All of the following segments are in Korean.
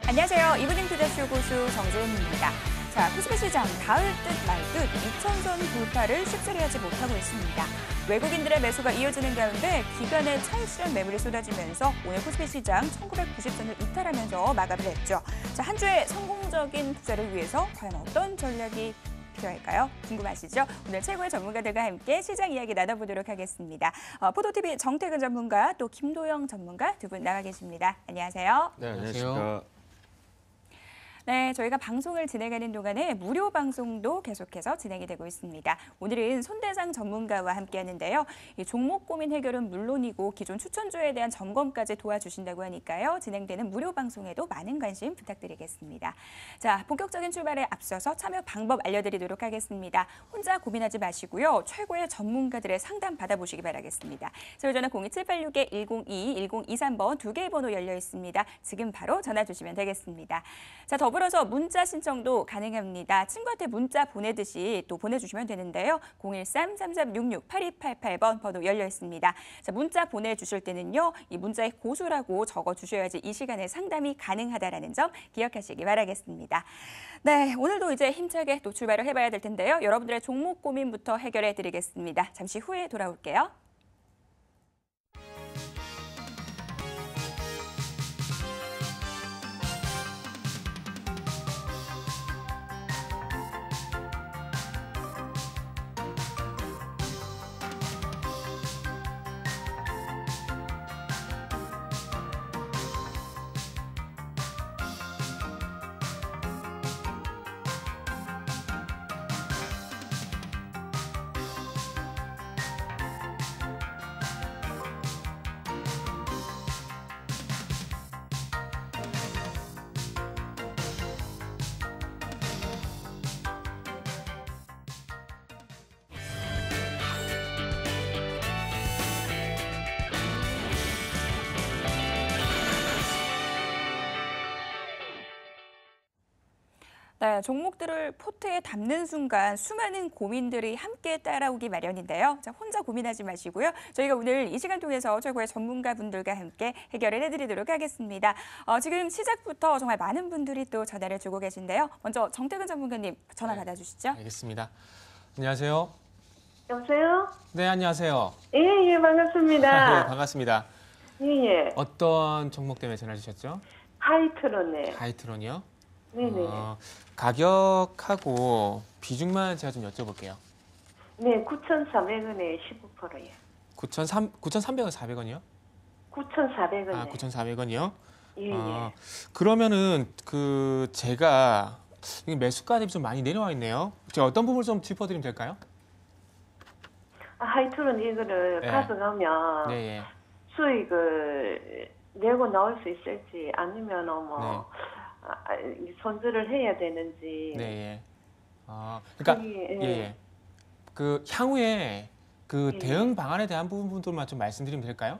안녕하세요. 이브닝 투자쇼 고수 정재은입니다. 자, 코스피 시장 닿을 듯 말 듯 2,000선 돌파를 쉽사리 하지 못하고 있습니다. 외국인들의 매수가 이어지는 가운데 기관의 차익 실현 매물이 쏟아지면서 오늘 코스피 시장 1,990선을 이탈하면서 마감을 했죠. 자, 한 주의 성공적인 투자를 위해서 과연 어떤 전략이 필요할까요? 궁금하시죠? 오늘 최고의 전문가들과 함께 시장 이야기 나눠보도록 하겠습니다. 포도TV 정태근 전문가 또 김도영 전문가 두 분 나와 계십니다. 안녕하세요. 네, 안녕하십니까. 네, 저희가 방송을 진행하는 동안에 무료 방송도 계속해서 진행이 되고 있습니다. 오늘은 손대상 전문가와 함께하는데요. 이 종목 고민 해결은 물론이고 기존 추천주에 대한 점검까지 도와주신다고 하니까요. 진행되는 무료 방송에도 많은 관심 부탁드리겠습니다. 자, 본격적인 출발에 앞서서 참여 방법 알려드리도록 하겠습니다. 혼자 고민하지 마시고요. 최고의 전문가들의 상담 받아보시기 바라겠습니다. 저희 전화 02786-1022, 1023번 두 개의 번호 열려 있습니다. 지금 바로 전화 주시면 되겠습니다. 자, 더불어서 문자 신청도 가능합니다. 친구한테 문자 보내듯이 또 보내주시면 되는데요. 013-3366-8288번 번호 열려 있습니다. 자, 문자 보내주실 때는요. 이 문자에 고수라고 적어주셔야지 이 시간에 상담이 가능하다는 점 기억하시기 바라겠습니다. 네, 오늘도 이제 힘차게 또 출발을 해봐야 될 텐데요. 여러분들의 종목 고민부터 해결해 드리겠습니다. 잠시 후에 돌아올게요. 네, 종목들을 포트에 담는 순간 수많은 고민들이 함께 따라오기 마련인데요. 자, 혼자 고민하지 마시고요. 저희가 오늘 이 시간 통해서 최고의 전문가분들과 함께 해결을 해드리도록 하겠습니다. 지금 시작부터 정말 많은 분들이 또 전화를 주고 계신데요. 먼저 정태근 전문가님 전화 받아주시죠. 알겠습니다. 안녕하세요. 여보세요? 네, 안녕하세요. 예, 반갑습니다. 네, 반갑습니다. 예. 어떤 종목 때문에 전화 주셨죠? 하이트론네. 하이트론이요? 네네. 가격하고 비중만 제가 좀 여쭤볼게요. 네, 9,400원에 15%예요. 9,300원, 400원이요? 9,400원에. 아, 9,400원이요? 예, 그러면은 제가 매수가 대비 좀 많이 내려와 있네요. 제가 어떤 부분을 좀 짚어드리면 될까요? 하이트론 이거를 네. 가져가면 네, 수익을 내고 나올 수 있을지 아니면 손절을 해야 되는지. 네. 그러니까 그 향후에 대응 방안에 대한 부분들만 좀 말씀드리면 될까요?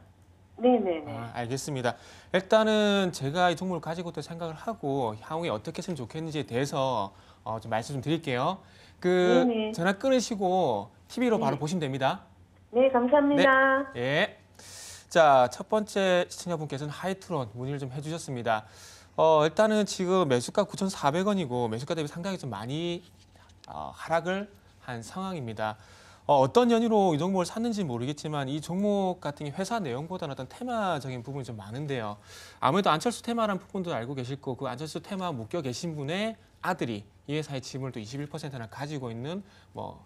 네네네. 알겠습니다. 일단은 제가 이 종목을 가지고 또 생각을 하고 향후에 어떻게 했으면 좋겠는지에 대해서 좀 말씀 좀 드릴게요. 네네. 전화 끊으시고 TV로 바로 네. 보시면 됩니다. 네, 감사합니다. 네. 예. 자, 첫 번째 시청자분께서는 하이트론 문의를 좀 해주셨습니다. 일단은 지금 매수가 9,400원이고 매수가 대비 상당히 좀 많이 하락을 한 상황입니다. 어떤 연유로 이 종목을 샀는지 모르겠지만 이 종목 같은 게 회사 내용보다는 어떤 테마적인 부분이 좀 많은데요. 아무래도 안철수 테마라는 부분도 알고 계실 거고 그 안철수 테마 묶여 계신 분의 아들이 이 회사의 지분을 또 21%나 가지고 있는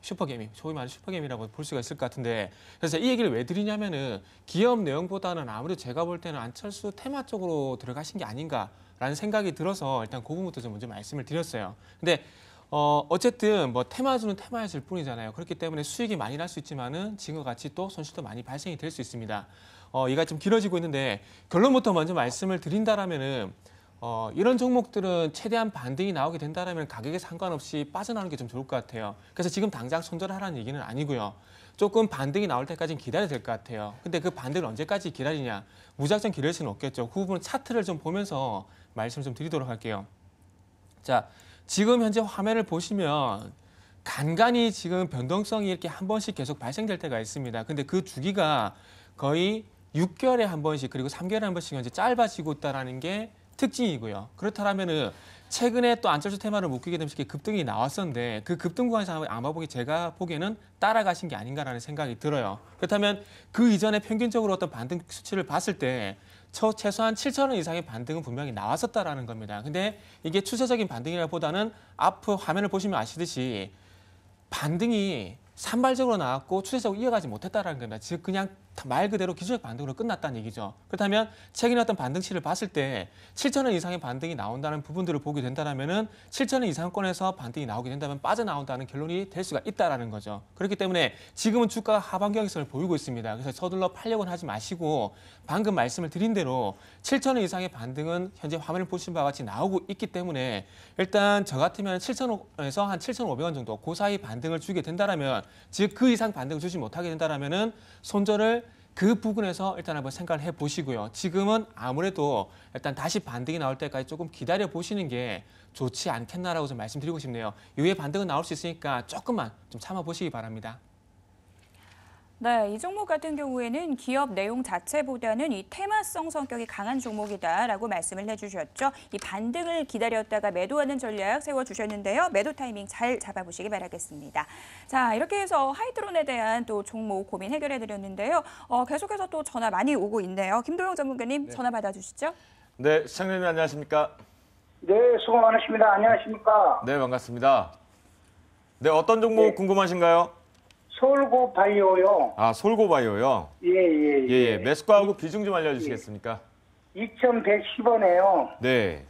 슈퍼개미, 소위 말하는 슈퍼개미라고 볼 수가 있을 것 같은데 그래서 이 얘기를 왜 드리냐면은 기업 내용보다는 아무래도 제가 볼 때는 안철수 테마 쪽으로 들어가신 게 아닌가라는 생각이 들어서 일단 그 부분부터 좀 먼저 말씀을 드렸어요. 근데 어쨌든 테마주는 테마였을 뿐이잖아요. 그렇기 때문에 수익이 많이 날 수 있지만은 지금과 같이 또 손실도 많이 발생이 될 수 있습니다. 이가 좀 길어지고 있는데 결론부터 먼저 말씀을 드린다라면은 이런 종목들은 최대한 반등이 나오게 된다면 가격에 상관없이 빠져나오는 게 좀 좋을 것 같아요. 그래서 지금 당장 손절하라는 얘기는 아니고요. 조금 반등이 나올 때까지는 기다려야 될 것 같아요. 근데 그 반등을 언제까지 기다리냐? 무작정 기다릴 수는 없겠죠. 그 부분은 차트를 좀 보면서 말씀을 좀 드리도록 할게요. 자, 지금 현재 화면을 보시면 간간히 지금 변동성이 이렇게 한 번씩 계속 발생될 때가 있습니다. 근데 그 주기가 거의 6개월에 한 번씩 그리고 3개월에 한 번씩 현재 짧아지고 있다는 게 특징이고요. 그렇다면은 최근에 또 안철수 테마를 묶이게 되면서 이렇게 급등이 나왔었는데 그 급등 구간에서 아마 제가 보기에는 따라가신 게 아닌가라는 생각이 들어요. 그렇다면 그 이전에 평균적으로 어떤 반등 수치를 봤을 때 최소한 7천 원 이상의 반등은 분명히 나왔었다라는 겁니다. 근데 이게 추세적인 반등이라기보다는 앞으로 화면을 보시면 아시듯이 반등이 산발적으로 나왔고 추세적으로 이어가지 못했다라는 겁니다. 즉 그냥 말 그대로 기술적 반등으로 끝났다는 얘기죠. 그렇다면 최근에 어떤 반등치를 봤을 때 7천 원 이상의 반등이 나온다는 부분들을 보게 된다면은 7천 원 이상권에서 반등이 나오게 된다면 빠져나온다는 결론이 될 수가 있다라는 거죠. 그렇기 때문에 지금은 주가가 하방 경직선을 보이고 있습니다. 그래서 서둘러 팔려고는 하지 마시고 방금 말씀을 드린 대로 7천 원 이상의 반등은 현재 화면을 보신 바와 같이 나오고 있기 때문에 일단 저 같으면 7천 원에서 한 7,500원 정도 그 사이 반등을 주게 된다라면 즉 그 이상 반등을 주지 못하게 된다라면은 손절을 그 부분에서 일단 한번 생각을 해보시고요. 지금은 아무래도 일단 다시 반등이 나올 때까지 조금 기다려 보시는 게 좋지 않겠나라고 좀 말씀드리고 싶네요. 이후에 반등은 나올 수 있으니까 조금만 좀 참아보시기 바랍니다. 네, 이 종목 같은 경우에는 기업 내용 자체보다는 이 테마성 성격이 강한 종목이다라고 말씀을 해주셨죠. 이 반등을 기다렸다가 매도하는 전략 세워주셨는데요. 매도 타이밍 잘 잡아보시기 바라겠습니다. 자, 이렇게 해서 하이드론에 대한 또 종목 고민 해결해드렸는데요. 계속해서 또 전화 많이 오고 있네요. 김도영 전문가님 전화 받아주시죠. 네, 시청자님 안녕하십니까? 네, 수고 많으십니다. 안녕하십니까? 네, 반갑습니다. 네, 어떤 종목 궁금하신가요? 솔고 바이오요. 아, 솔고바이오요. 예. 매수가하고 비중 좀 알려주시겠습니까? 2,110원에요. 네,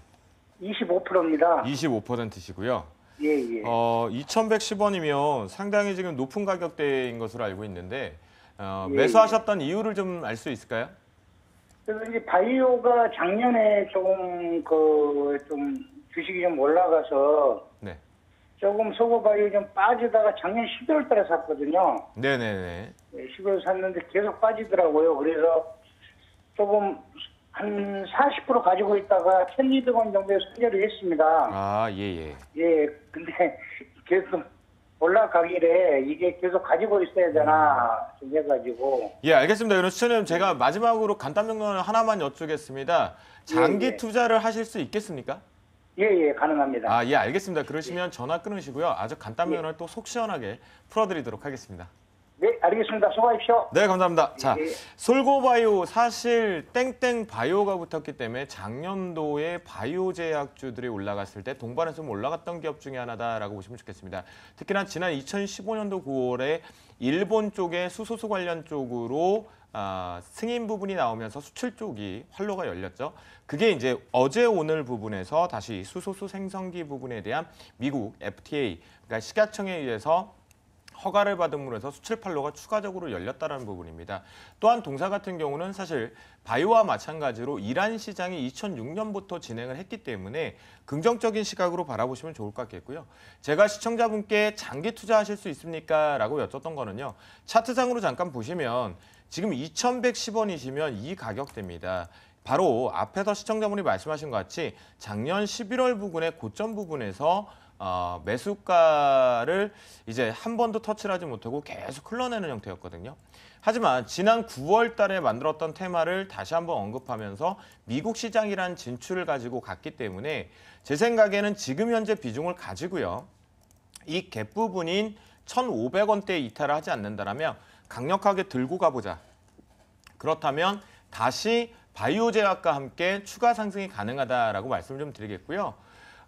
25%입니다. 25%시고요. 예. 2,110원이면 상당히 지금 높은 가격대인 것으로 알고 있는데 예. 매수하셨던 이유를 좀 알 수 있을까요? 그래서 이제 바이오가 작년에 좀 주식이 좀 올라가서 네, 조금 소고 바이오 좀 빠지다가 작년 12월 달에 샀거든요. 네네네. 네, 12월 샀는데 계속 빠지더라고요. 그래서 조금 한 40% 가지고 있다가 1,200원 정도에 손절을 했습니다. 아, 예. 예, 근데 계속 올라가길래 이게 계속 가지고 있어야 되나 좀 해가지고. 예, 알겠습니다. 그럼 시청자님 제가 마지막으로 간단 명령을 하나만 여쭈겠습니다. 장기 예. 투자를 하실 수 있겠습니까? 예, 가능합니다. 아, 예, 알겠습니다. 그러시면 전화 끊으시고요. 아주 간단 면허를 또 속 시원하게 풀어드리도록 하겠습니다. 네, 알겠습니다. 수고하십시오. 네, 감사합니다. 자, 예. 솔고바이오 사실 땡땡 바이오가 붙었기 때문에 작년도에 바이오 제약주들이 올라갔을 때 동반해서 좀 올라갔던 기업 중에 하나다라고 보시면 좋겠습니다. 특히나 지난 2015년도 9월에 일본 쪽의 수소수 관련 쪽으로 승인 부분이 나오면서 수출 쪽이 활로가 열렸죠. 그게 이제 어제 오늘 부분에서 다시 수소수 생성기 부분에 대한 미국 FTA, 그러니까 식약청에 의해서 허가를 받음으로 해서 수출 판로가 추가적으로 열렸다는 부분입니다. 또한 동사 같은 경우는 사실 바이오와 마찬가지로 이란 시장이 2006년부터 진행을 했기 때문에 긍정적인 시각으로 바라보시면 좋을 것 같겠고요. 제가 시청자분께 장기 투자하실 수 있습니까? 라고 여쭸던 거는요. 차트상으로 잠깐 보시면 지금 2,110원이시면 이 가격대입니다. 바로 앞에서 시청자분이 말씀하신 것 같이 작년 11월 부근의 고점 부분에서 매수가를 이제 한 번도 터치를 하지 못하고 계속 흘러내는 형태였거든요. 하지만 지난 9월 달에 만들었던 테마를 다시 한번 언급하면서 미국 시장이란 진출을 가지고 갔기 때문에 제 생각에는 지금 현재 비중을 가지고요. 이 갭 부분인 1,500원대에 이탈을 하지 않는다면 강력하게 들고 가보자. 그렇다면 다시 바이오 제약과 함께 추가 상승이 가능하다라고 말씀을 좀 드리겠고요.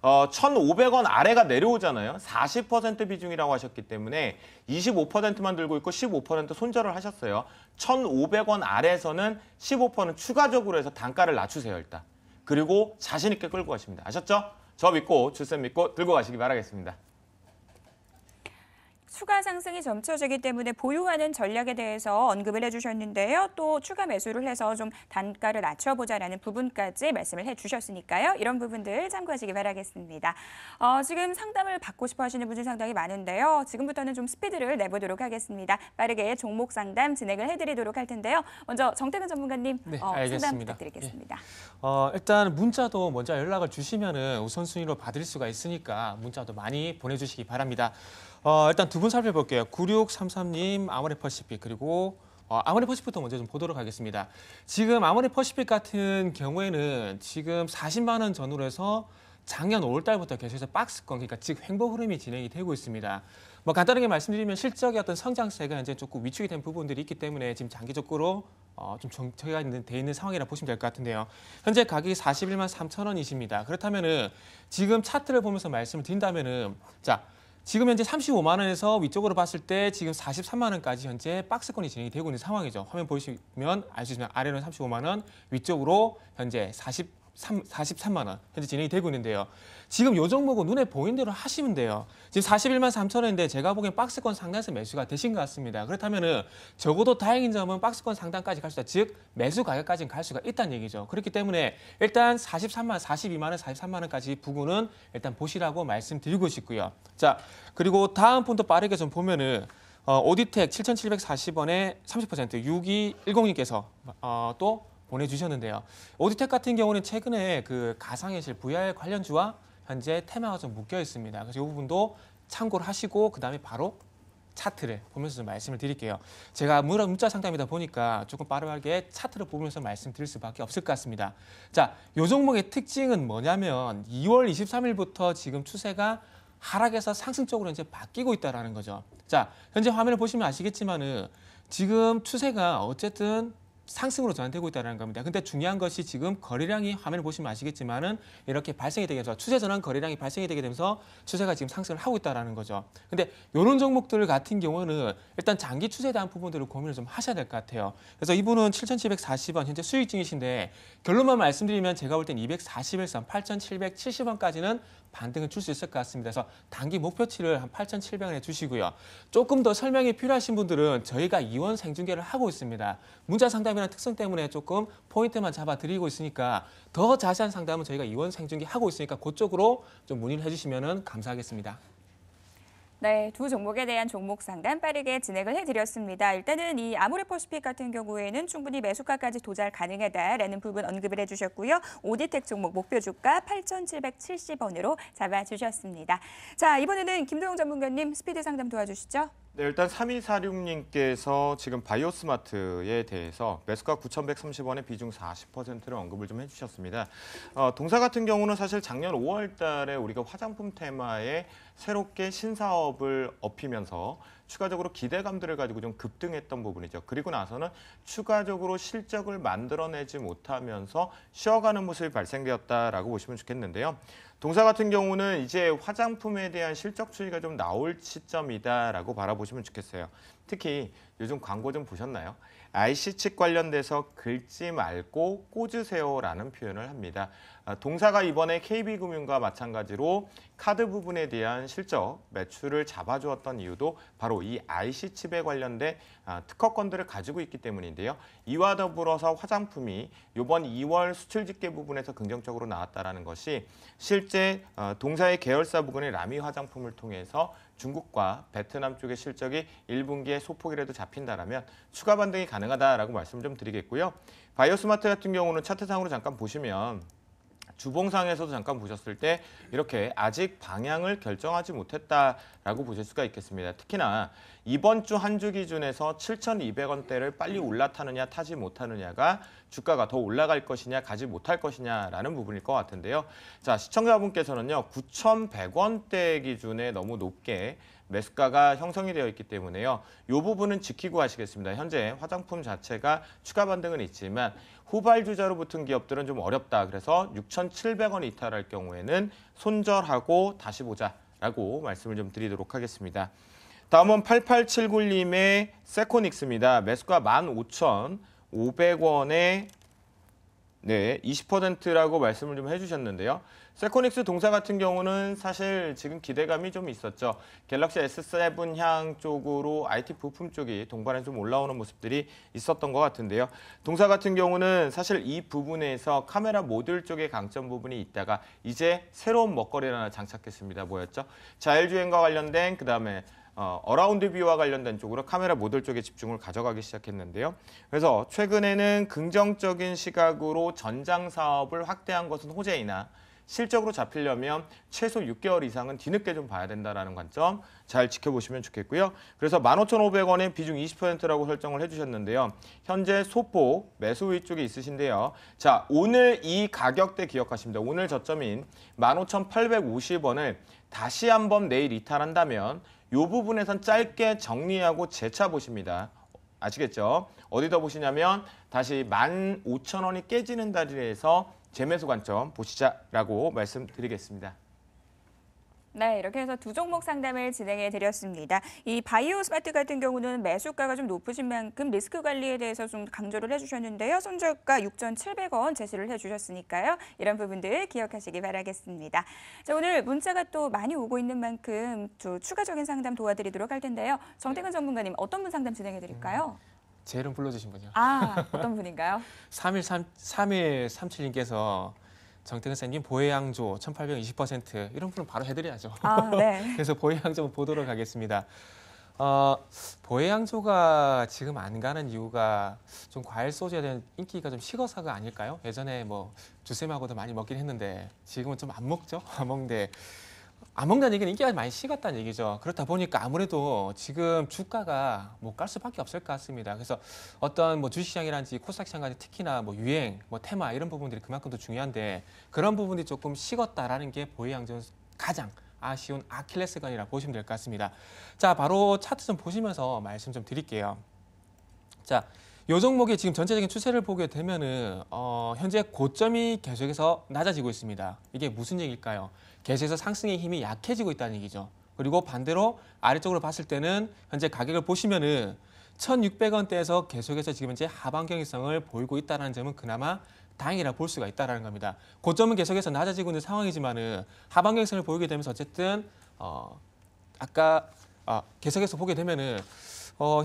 1,500원 아래가 내려오잖아요. 40% 비중이라고 하셨기 때문에 25%만 들고 있고 15% 손절을 하셨어요. 1,500원 아래에서는 15% 추가적으로 해서 단가를 낮추세요, 일단. 그리고 자신 있게 끌고 가십니다. 아셨죠? 저 믿고, 주쌤 믿고 들고 가시기 바라겠습니다. 추가 상승이 점쳐지기 때문에 보유하는 전략에 대해서 언급을 해주셨는데요. 또 추가 매수를 해서 좀 단가를 낮춰보자라는 부분까지 말씀을 해주셨으니까요. 이런 부분들 참고하시기 바라겠습니다. 지금 상담을 받고 싶어 하시는 분들이 상당히 많은데요. 지금부터는 좀 스피드를 내보도록 하겠습니다. 빠르게 종목 상담 진행을 해드리도록 할 텐데요. 먼저 정태근 전문가님 네, 상담 알겠습니다. 부탁드리겠습니다. 일단 문자도 먼저 연락을 주시면은 우선순위로 받을 수가 있으니까 문자도 많이 보내주시기 바랍니다. 일단 두 분 살펴볼게요. 9633님, 아모레퍼시픽, 그리고 아모레 퍼시픽부터 먼저 좀 보도록 하겠습니다. 지금 아모레 퍼시픽 같은 경우에는 지금 40만 원 전후로 해서 작년 5월 달부터 계속해서 박스권, 그러니까 즉 횡보 흐름이 진행이 되고 있습니다. 뭐 간단하게 말씀드리면 실적의 어떤 성장세가 이제 조금 위축이 된 부분들이 있기 때문에 지금 장기적으로 좀 정체가 돼 있는 상황이라 보시면 될 것 같은데요. 현재 가격이 41만 3천 원이십니다. 그렇다면은 지금 차트를 보면서 말씀을 드린다면은 자. 지금 현재 35만 원에서 위쪽으로 봤을 때 지금 43만 원까지 현재 박스권이 진행이 되고 있는 상황이죠. 화면 보시면 알 수 있지만 아래는 35만 원, 위쪽으로 현재 43만 원 현재 진행이 되고 있는데요. 지금 요 종목은 눈에 보이는 대로 하시면 돼요. 지금 41만 3천 원인데 제가 보기엔 박스권 상단에서 매수가 되신 것 같습니다. 그렇다면은 적어도 다행인 점은 박스권 상단까지 갈 수 있다. 즉 매수 가격까지는 갈 수가 있다는 얘기죠. 그렇기 때문에 일단 43만, 42만 원, 43만 원까지 부근은 일단 보시라고 말씀드리고 싶고요. 자, 그리고 다음 분도 빠르게 좀 보면은 오디텍 7,740원에 30% 6210님께서 또 보내주셨는데요. 오디텍 같은 경우는 최근에 그 가상현실 VR 관련주와 현재 테마가 좀 묶여 있습니다. 그래서 이 부분도 참고를 하시고 그 다음에 바로 차트를 보면서 좀 말씀을 드릴게요. 제가 문자 상담이다 보니까 조금 빠르게 차트를 보면서 말씀드릴 수밖에 없을 것 같습니다. 자, 이 종목의 특징은 뭐냐면 2월 23일부터 지금 추세가 하락에서 상승 쪽으로 이제 바뀌고 있다라는 거죠. 자, 현재 화면을 보시면 아시겠지만은 지금 추세가 어쨌든 상승으로 전환되고 있다는 겁니다. 근데 중요한 것이 지금 거래량이 화면을 보시면 아시겠지만은 이렇게 발생이 되게 되면서 추세 전환 거래량이 발생이 되게 되면서 추세가 지금 상승을 하고 있다는 거죠. 근데 이런 종목들 같은 경우는 일단 장기 추세에 대한 부분들을 고민을 좀 하셔야 될 것 같아요. 그래서 이분은 7,740원 현재 수익 중이신데 결론만 말씀드리면 제가 볼 땐 241선 8,770원까지는 반등을 줄 수 있을 것 같습니다. 그래서 단기 목표치를 한 8,700원에 주시고요. 조금 더 설명이 필요하신 분들은 저희가 이원 생중계를 하고 있습니다. 문자 상담이라는 특성 때문에 조금 포인트만 잡아드리고 있으니까 더 자세한 상담은 저희가 이원 생중계 하고 있으니까 그쪽으로 좀 문의를 해주시면 감사하겠습니다. 네, 두 종목에 대한 종목 상담 빠르게 진행을 해드렸습니다. 일단은 이 아모레 퍼시픽 같은 경우에는 충분히 매수가까지 도달 가능하다라는 부분 언급을 해주셨고요. 오디텍 종목 목표 주가 8,770원으로 잡아주셨습니다. 자, 이번에는 김도영 전문가님 스피드 상담 도와주시죠. 네, 일단 3246님께서 지금 바이오스마트에 대해서 매수가 9,130원에 비중 40%를 언급을 좀 해주셨습니다. 동사 같은 경우는 사실 작년 5월 달에 우리가 화장품 테마에 새롭게 신사업을 업히면서 추가적으로 기대감들을 가지고 좀 급등했던 부분이죠. 그리고 나서는 추가적으로 실적을 만들어내지 못하면서 쉬어가는 모습이 발생되었다라고 보시면 좋겠는데요. 동사 같은 경우는 이제 화장품에 대한 실적 추이가 좀 나올 시점이다라고 바라보시면 좋겠어요. 특히 요즘 광고 좀 보셨나요? IC칩 관련돼서 긁지 말고 꽂으세요라는 표현을 합니다. 동사가 이번에 KB금융과 마찬가지로 카드 부분에 대한 실적, 매출을 잡아주었던 이유도 바로 이 IC칩에 관련된 특허권들을 가지고 있기 때문인데요. 이와 더불어서 화장품이 이번 2월 수출 집계 부분에서 긍정적으로 나왔다는 것이 실제 동사의 계열사 부분의 라미 화장품을 통해서 중국과 베트남 쪽의 실적이 1분기에 소폭이라도 잡힌다라면 추가 반등이 가능하다라고 말씀을 좀 드리겠고요. 바이오스마트 같은 경우는 차트상으로 잠깐 보시면 주봉상에서도 잠깐 보셨을 때 이렇게 아직 방향을 결정하지 못했다라고 보실 수가 있겠습니다. 특히나 이번 주 한 주 기준에서 7,200원대를 빨리 올라타느냐 타지 못하느냐가 주가가 더 올라갈 것이냐 가지 못할 것이냐라는 부분일 것 같은데요. 자, 시청자분께서는요. 9,100원대 기준에 너무 높게 매수가가 형성이 되어 있기 때문에요. 이 부분은 지키고 하시겠습니다. 현재 화장품 자체가 추가 반등은 있지만 후발주자로 붙은 기업들은 좀 어렵다. 그래서 6,700원 이탈할 경우에는 손절하고 다시 보자라고 말씀을 좀 드리도록 하겠습니다. 다음은 8879님의 세코닉스입니다. 매수가 15,500원에 네, 20%라고 말씀을 좀 해주셨는데요. 세코닉스 동사 같은 경우는 사실 지금 기대감이 좀 있었죠. 갤럭시 S7 향 쪽으로 IT 부품 쪽이 동반에 좀 올라오는 모습들이 있었던 것 같은데요. 동사 같은 경우는 사실 이 부분에서 카메라 모듈 쪽의 강점 부분이 있다가 이제 새로운 먹거리를 하나 장착했습니다. 뭐였죠? 자율주행과 관련된 그다음에 어라운드 뷰와 관련된 쪽으로 카메라 모듈 쪽에 집중을 가져가기 시작했는데요. 그래서 최근에는 긍정적인 시각으로 전장 사업을 확대한 것은 호재이나 실적으로 잡히려면 최소 6개월 이상은 뒤늦게 좀 봐야 된다는 관점 잘 지켜보시면 좋겠고요. 그래서 15,500원에 비중 20%라고 설정을 해주셨는데요. 현재 소폭 매수 위쪽에 있으신데요. 자, 오늘 이 가격대 기억하십니다. 오늘 저점인 15,850원을 다시 한번 내일 이탈한다면 이 부분에선 짧게 정리하고 재차 보십니다. 아시겠죠? 어디다 보시냐면 다시 15,000원이 깨지는 자리에서 재매수 관점 보시자라고 말씀드리겠습니다. 네, 이렇게 해서 두 종목 상담을 진행해 드렸습니다. 이 바이오 스마트 같은 경우는 매수가가 좀 높으신 만큼 리스크 관리에 대해서 좀 강조를 해주셨는데요. 손절가 6,700원 제시를 해주셨으니까요. 이런 부분들 기억하시기 바라겠습니다. 자, 오늘 문자가 또 많이 오고 있는 만큼 또 추가적인 상담 도와드리도록 할 텐데요. 정태근 전문가님, 어떤 분 상담 진행해 드릴까요? 제 이름 불러주신 분이요. 아, 어떤 분인가요? 3137님께서 정태근 선생님 보혜양조 1820% 이런 분은 바로 해드려야죠. 아, 네. 그래서 보혜양조 보도록 하겠습니다. 보혜양조가 지금 안 가는 이유가 좀 과일 소주에 대한 인기가 좀 식어서가 아닐까요? 예전에 뭐 주쌤하고도 많이 먹긴 했는데 지금은 좀 안 먹죠. 안 먹는다는 얘기는 인기가 많이 식었다는 얘기죠. 그렇다 보니까 아무래도 지금 주가가 못 갈 수밖에 없을 것 같습니다. 그래서 어떤 뭐 주식시장이라든지 코스닥시장까지 특히나 뭐 유행, 뭐 테마 이런 부분들이 그만큼 더 중요한데 그런 부분이 조금 식었다라는 게 보혜양조는 가장 아쉬운 아킬레스건이라 보시면 될 것 같습니다. 자, 바로 차트 좀 보시면서 말씀 좀 드릴게요. 자, 요 종목의 지금 전체적인 추세를 보게 되면은 현재 고점이 계속해서 낮아지고 있습니다. 이게 무슨 얘기일까요? 계속해서 상승의 힘이 약해지고 있다는 얘기죠. 그리고 반대로 아래쪽으로 봤을 때는 현재 가격을 보시면은 1,600원대에서 계속해서 지금 현재 하방 경직성을 보이고 있다는 점은 그나마 다행이라 볼 수가 있다는 겁니다. 고점은 계속해서 낮아지고 있는 상황이지만은 하방 경직성을 보이게 되면서 어쨌든 아까 계속해서 보게 되면은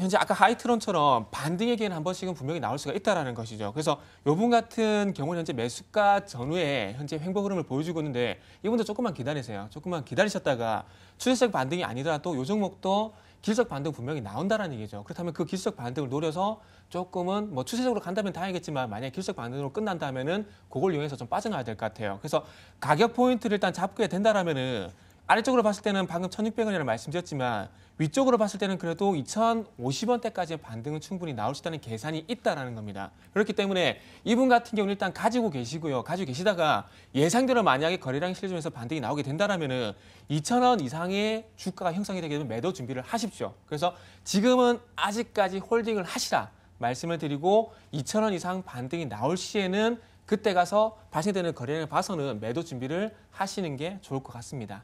현재 아까 하이트론처럼 반등의 기회는 한 번씩은 분명히 나올 수가 있다는 것이죠. 그래서 이분 같은 경우는 현재 매수가 전후에 현재 횡보 흐름을 보여주고 있는데 이분도 조금만 기다리세요. 조금만 기다리셨다가 추세적 반등이 아니더라도 이 종목도 기술적 반등 분명히 나온다는 얘기죠. 그렇다면 그 기술적 반등을 노려서 조금은 뭐 추세적으로 간다면 다행이겠지만 만약에 기술적 반등으로 끝난다면은 그걸 이용해서 좀 빠져나가야 될 것 같아요. 그래서 가격 포인트를 일단 잡게 된다라면은 아래쪽으로 봤을 때는 방금 1,600원이라고 말씀드렸지만 위쪽으로 봤을 때는 그래도 2,050원대까지의 반등은 충분히 나올 수 있다는 계산이 있다라는 겁니다. 그렇기 때문에 이분 같은 경우는 일단 가지고 계시고요. 가지고 계시다가 예상대로 만약에 거래량이 실려주면서 반등이 나오게 된다라면은 2,000원 이상의 주가가 형성이 되게 되면 매도 준비를 하십시오. 그래서 지금은 아직까지 홀딩을 하시라 말씀을 드리고 2,000원 이상 반등이 나올 시에는 그때 가서 발생되는 거래량을 봐서는 매도 준비를 하시는 게 좋을 것 같습니다.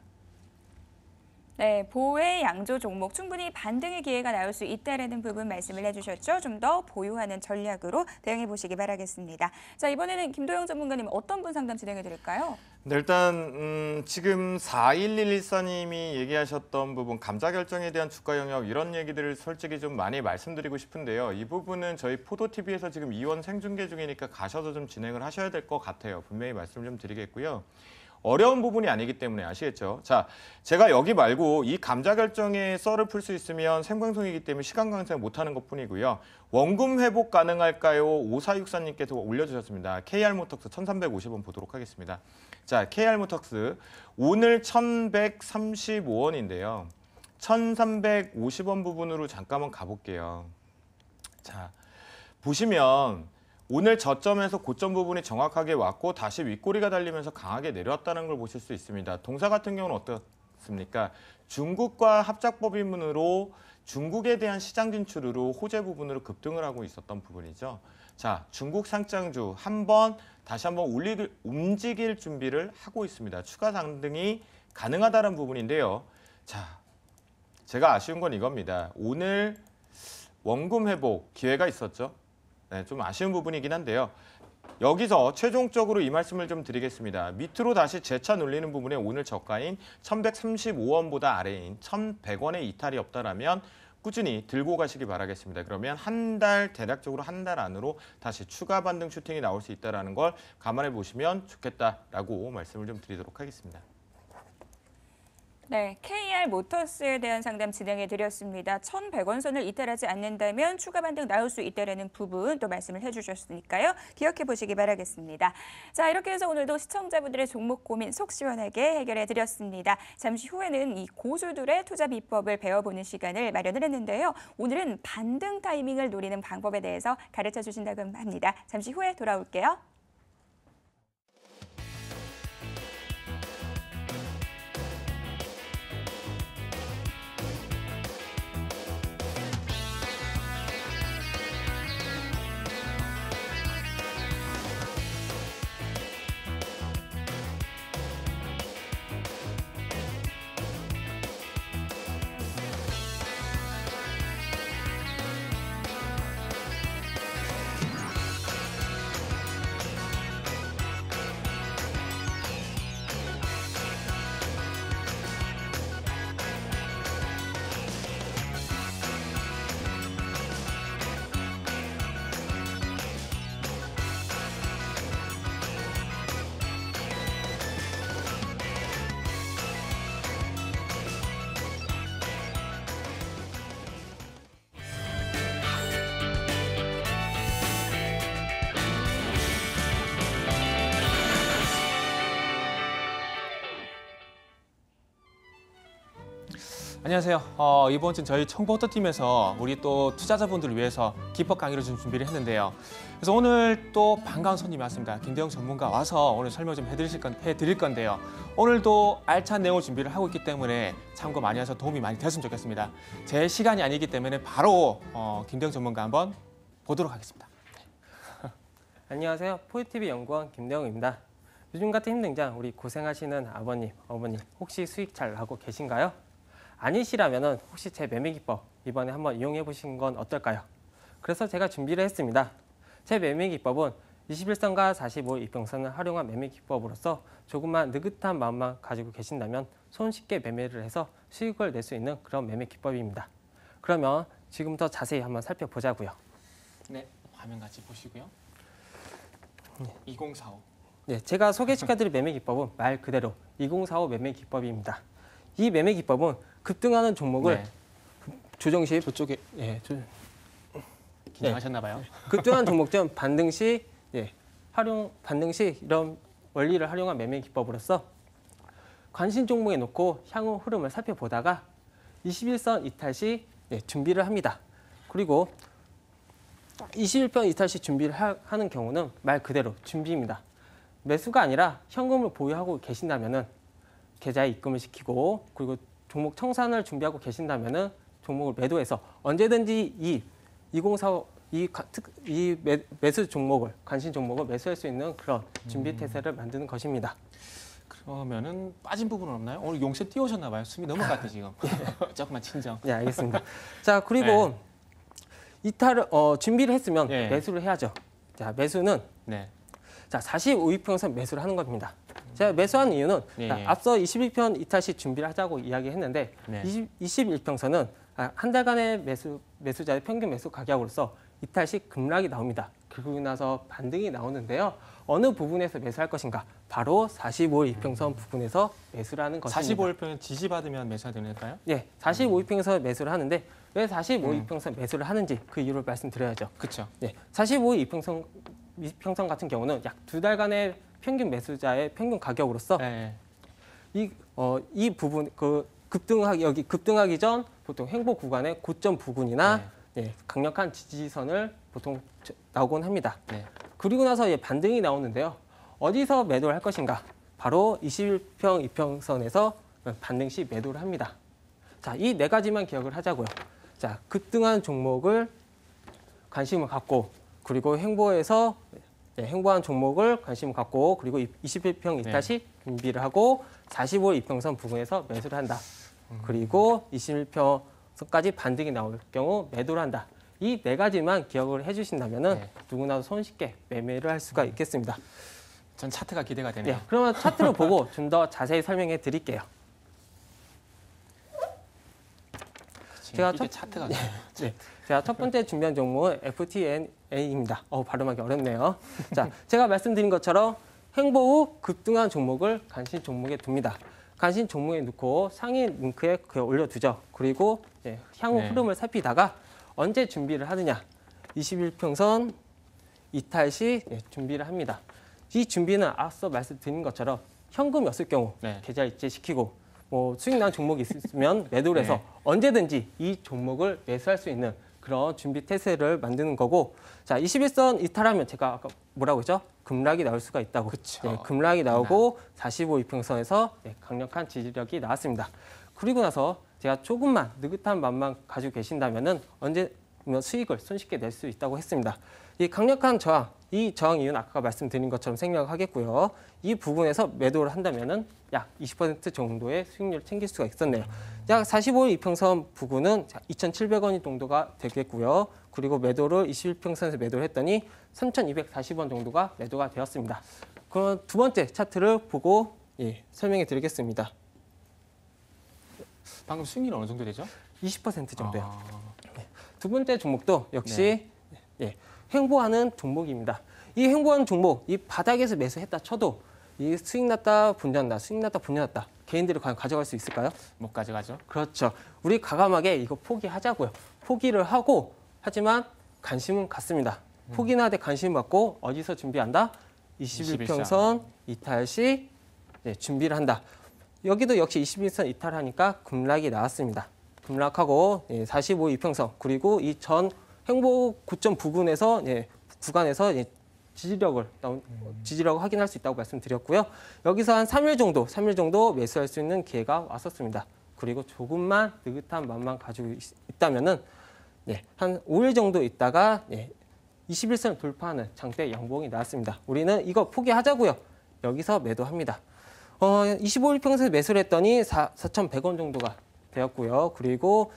네, 보혜 양조 종목 충분히 반등의 기회가 나올 수 있다라는 부분 말씀을 해주셨죠. 좀 더 보유하는 전략으로 대응해 보시기 바라겠습니다. 자, 이번에는 김도영 전문가님 어떤 분 상담 진행해 드릴까요? 네, 일단 지금 41114님이 얘기하셨던 부분 감자 결정에 대한 주가 영역 이런 얘기들을 솔직히 좀 많이 말씀드리고 싶은데요. 이 부분은 저희 포도TV에서 지금 2원 생중계 중이니까 가셔서 좀 진행을 하셔야 될 것 같아요. 분명히 말씀을 좀 드리겠고요. 어려운 부분이 아니기 때문에 아시겠죠? 자, 제가 여기 말고 이 감자 결정에 썰을 풀 수 있으면 생방송이기 때문에 시간 강사 못하는 것뿐이고요. 원금 회복 가능할까요? 5464님께서 올려주셨습니다. KR모터스 1,350원 보도록 하겠습니다. 자, KR모터스 오늘 1,135원인데요. 1,350원 부분으로 잠깐만 가볼게요. 자, 보시면 오늘 저점에서 고점 부분이 정확하게 왔고 다시 윗꼬리가 달리면서 강하게 내려왔다는 걸 보실 수 있습니다. 동사 같은 경우는 어떻습니까? 중국과 합작법인으로 중국에 대한 시장 진출으로 호재 부분으로 급등을 하고 있었던 부분이죠. 자, 중국 상장주 다시 한번 움직일 준비를 하고 있습니다. 추가 상승이 가능하다는 부분인데요. 자, 제가 아쉬운 건 이겁니다. 오늘 원금 회복 기회가 있었죠. 네, 좀 아쉬운 부분이긴 한데요. 여기서 최종적으로 이 말씀을 좀 드리겠습니다. 밑으로 다시 재차 눌리는 부분에 오늘 저가인 1,135원보다 아래인 1,100원의 이탈이 없다라면 꾸준히 들고 가시기 바라겠습니다. 그러면 대략적으로 한 달 안으로 다시 추가 반등 슈팅이 나올 수 있다는 걸 감안해 보시면 좋겠다라고 말씀을 좀 드리도록 하겠습니다. 네, KR 모터스에 대한 상담 진행해 드렸습니다. 1,100원 선을 이탈하지 않는다면 추가 반등 나올 수 있다는 부분 또 말씀을 해주셨으니까요. 기억해 보시기 바라겠습니다. 자, 이렇게 해서 오늘도 시청자분들의 종목 고민 속 시원하게 해결해 드렸습니다. 잠시 후에는 이 고수들의 투자 비법을 배워보는 시간을 마련을 했는데요. 오늘은 반등 타이밍을 노리는 방법에 대해서 가르쳐 주신다고 합니다. 잠시 후에 돌아올게요. 안녕하세요. 이번 주 저희 청보터팀에서 우리 또 투자자분들을 위해서 기법 강의를 좀 준비를 했는데요. 그래서 오늘 또 반가운 손님이 왔습니다. 김대영 전문가 와서 오늘 설명 좀 해드릴 건데요. 오늘도 알찬 내용을 준비를 하고 있기 때문에 참고 많이 해서 도움이 많이 됐으면 좋겠습니다. 제 시간이 아니기 때문에 바로 김대영 전문가 한번 보도록 하겠습니다. 안녕하세요. 포유TV 연구원 김대영입니다. 요즘 같은 힘든 장 우리 고생하시는 아버님, 어머님 혹시 수익 잘 나고 계신가요? 아니시라면 혹시 제 매매 기법 이번에 한번 이용해 보신 건 어떨까요? 그래서 제가 준비를 했습니다. 제 매매 기법은 21선과 45 이평선을 활용한 매매 기법으로서 조금만 느긋한 마음만 가지고 계신다면 손쉽게 매매를 해서 수익을 낼 수 있는 그런 매매 기법입니다. 그러면 지금부터 자세히 한번 살펴보자고요. 네, 화면 같이 보시고요. 2045. 네, 제가 소개시켜드릴 매매 기법은 말 그대로 2045 매매 기법입니다. 이 매매 기법은 급등하는 종목을 조정시 저쪽에 긴장하셨나 봐요. 급등하는 종목 중 반등 시 반등 시 이런 원리를 활용한 매매 기법으로서 관심 종목에 놓고 향후 흐름을 살펴보다가 21선 이탈 시 준비를 합니다. 그리고 21선 이탈 시 준비를 하는 경우는 말 그대로 준비입니다. 매수가 아니라 현금을 보유하고 계신다면은 계좌에 입금을 시키고 그리고 종목 청산을 준비하고 계신다면은 종목을 매도해서 언제든지 이 매수 종목을 관심 종목을 매수할 수 있는 그런 준비 태세를 만드는 것입니다. 그러면은 빠진 부분은 없나요? 오늘 용세 띄우셨나 봐요. 숨이 넘을 것 같아 지금. 조금만 진정. 네, 알겠습니다. 자, 그리고 이탈을 준비를 했으면 매수를 해야죠. 자, 매수는 자 45일평선 매수를 하는 겁니다. 제가 매수한 이유는 앞서 21편 이탈 시 준비를 하자고 이야기했는데 21평선은 한 달간의 매수자의 평균 매수 가격으로서 이탈 시 급락이 나옵니다. 그러고 나서 반등이 나오는데요. 어느 부분에서 매수할 것인가? 바로 45일 이평선 부분에서 매수를 하는 것입니다. 45일평은 지지받으면 매수가 될까요? 네, 45일평선 매수를 하는데 왜 45일평선 매수를 하는지 그 이유를 말씀드려야죠. 그렇죠. 네, 45일평선 같은 경우는 약 2달간의 평균 매수자의 평균 가격으로서 이 부분 급등하기 전 보통 횡보 구간의 고점 부근이나 강력한 지지선을 보통 나오곤 합니다. 그리고 나서 반등이 나오는데요. 어디서 매도를 할 것인가? 바로 21평 이평선에서 반등 시 매도를 합니다. 자, 이 네 가지만 기억을 하자고요. 자, 급등한 종목을 관심을 갖고 그리고 횡보한 종목을 관심을 갖고 그리고 21평 이탈 시 준비를 하고 45일 이평선 부근에서 매수를 한다. 그리고 21평선까지 반등이 나올 경우 매도를 한다. 이 네 가지만 기억을 해주신다면 누구나도 손쉽게 매매를 할 수가 있겠습니다. 전 차트가 기대가 되네요. 네, 그러면 차트를 보고 좀 더 자세히 설명해 드릴게요. 제가 차트가 제가 첫 번째 준비한 종목은 FTNA입니다. 발음하기 어렵네요. 자, 제가 말씀드린 것처럼 횡보 후 급등한 종목을 관심 종목에 둡니다. 관심 종목에 넣고 상위 링크에 올려두죠. 그리고 향후 네. 흐름을 살피다가 언제 준비를 하느냐. 21평선 이탈 시 준비를 합니다. 이 준비는 앞서 말씀드린 것처럼 현금이었을 경우 네. 계좌 이체시키고 수익 난 종목이 있으면 매도를 해서 네. 언제든지 이 종목을 매수할 수 있는 그런 준비 태세를 만드는 거고, 자 21선 이탈하면 제가 아까 뭐라고 했죠? 급락이 나올 수가 있다고. 그쵸. 급락이 나오고 45 이평선에서 강력한 지지력이 나왔습니다. 그리고 나서 제가 조금만 느긋한 마음만 가지고 계신다면은 언제 수익을 손쉽게 낼 수 있다고 했습니다. 이 강력한 저항, 이 저항 이유는 아까 말씀드린 것처럼 생략하겠고요. 이 부분에서 매도를 한다면은 약 20% 정도의 수익률을 챙길 수가 있었네요. 약 45일 이평선 부근은 2,700원 정도가 되겠고요. 그리고 매도를 21평선에서 매도를 했더니 3,240원 정도가 매도가 되었습니다. 그럼 두 번째 차트를 보고 설명해 드리겠습니다. 방금 수익률은 어느 정도 되죠? 20% 정도요. 아, 두 번째 종목도 역시 횡보하는 종목입니다. 이 횡보하는 종목, 이 바닥에서 매수했다 쳐도 이 수익 났다 분전났다, 수익 났다 분전났다. 개인들이 과연 가져갈 수 있을까요? 못 가져가죠. 그렇죠. 우리 과감하게 이거 포기하자고요. 포기를 하고 하지만 관심은 갖습니다. 포기는 하되 관심 갖고 어디서 준비한다? 21평선 이탈 시 준비를 한다. 여기도 역시 21선 이탈하니까 급락이 나왔습니다. 급락하고 45 이평선 그리고 이 전 횡보 고점 부근에서 구간에서 지지력을 확인할 수 있다고 말씀드렸고요. 여기서 한 3일 정도 매수할 수 있는 기회가 왔었습니다. 그리고 조금만 느긋한 마음만 가지고 있다면은 한 5일 정도 있다가 21선을 돌파하는 장대 양봉이 나왔습니다. 우리는 이거 포기하자고요. 여기서 매도합니다. 25일 평선에서 매수를 했더니 4,100원 정도가 되었고요. 그리고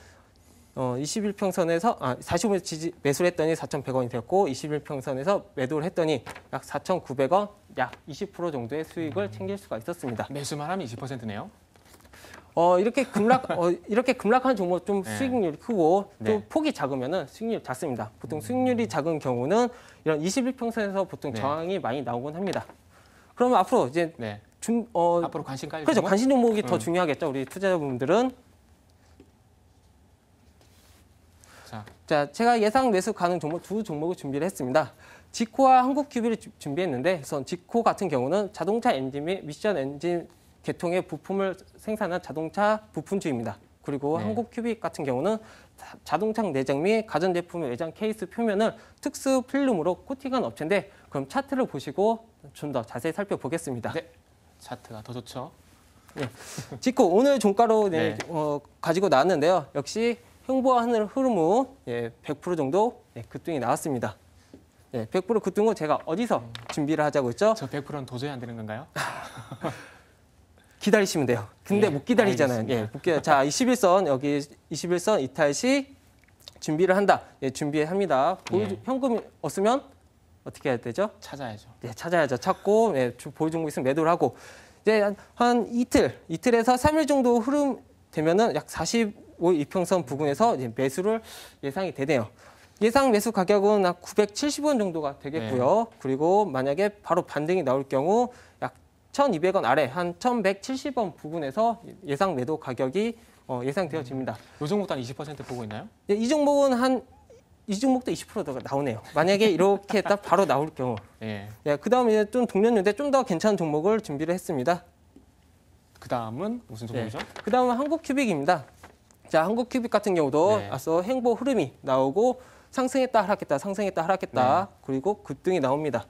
21평선에서 45일 매수를 했더니 4,100원이 되었고 21평선에서 매도를 했더니 약 4,900원, 약 20% 정도의 수익을 챙길 수가 있었습니다. 매수만 하면 20%네요. 이렇게 급락한 종목 좀 네. 수익률이 크고 또 네. 폭이 작으면은 수익률이 작습니다. 보통 수익률이 작은 경우는 이런 21평선에서 보통 네. 저항이 많이 나오곤 합니다. 그러면 앞으로 이제 네. 어, 앞으로 관심 깔릴 그렇죠. 종목? 관심 종목이 더 중요하겠죠. 우리 투자자분들은. 자, 제가 예상 매수 가능 종목 두 종목을 준비를 했습니다. 지코와 한국큐비를 준비했는데, 그래서 지코 같은 경우는 자동차 엔진 및 미션 엔진 계통의 부품을 생산한 자동차 부품주입니다. 그리고 네. 한국큐빅 같은 경우는 자동차 내장 및 가전제품의 외장 케이스 표면을 특수 필름으로 코팅한 업체인데, 그럼 차트를 보시고 좀 더 자세히 살펴보겠습니다. 네. 차트가 더 좋죠. 지코 오늘 종가로 네. 가지고 나왔는데요. 역시 횡보하는 흐름 후 100% 정도 급등이 나왔습니다. 100% 급등 후 제가 어디서 준비를 하자고 했죠? 저 100%는 도저히 안 되는 건가요? 기다리시면 돼요. 근데 예, 못 기다리잖아요. 알겠습니다. 못 기다려. 자, 21선 여기 21선 이탈 시 준비를 한다. 준비합니다. 예. 현금이 없으면 어떻게 해야 되죠? 찾아야죠. 찾아야죠. 찾고 보유 종목 있으면 매도를 하고 이제 한 이틀에서 3일 정도 흐름 되면은 약 45 이평선 부근에서 이제 매수를 예상이 되네요. 예상 매수 가격은 약 970원 정도가 되겠고요. 그리고 만약에 바로 반등이 나올 경우 약 1,200원 아래 한 1,170원 부근에서 예상 매도 가격이 예상되어집니다. 요 종목도 한 20% 보고 있나요? 이 종목은 이 종목도 20%가 나오네요. 만약에 이렇게 딱 바로 나올 경우. 예. 그다음에 좀 동년인데 좀 더 괜찮은 종목을 준비를 했습니다. 그 다음은 무슨 종목이죠? 그다음은 한국큐빅입니다. 자, 한국큐빅 같은 경우도 네. 앞서 횡보 흐름이 나오고 상승했다 하락했다, 상승했다 하락했다. 그리고 급등이 나옵니다.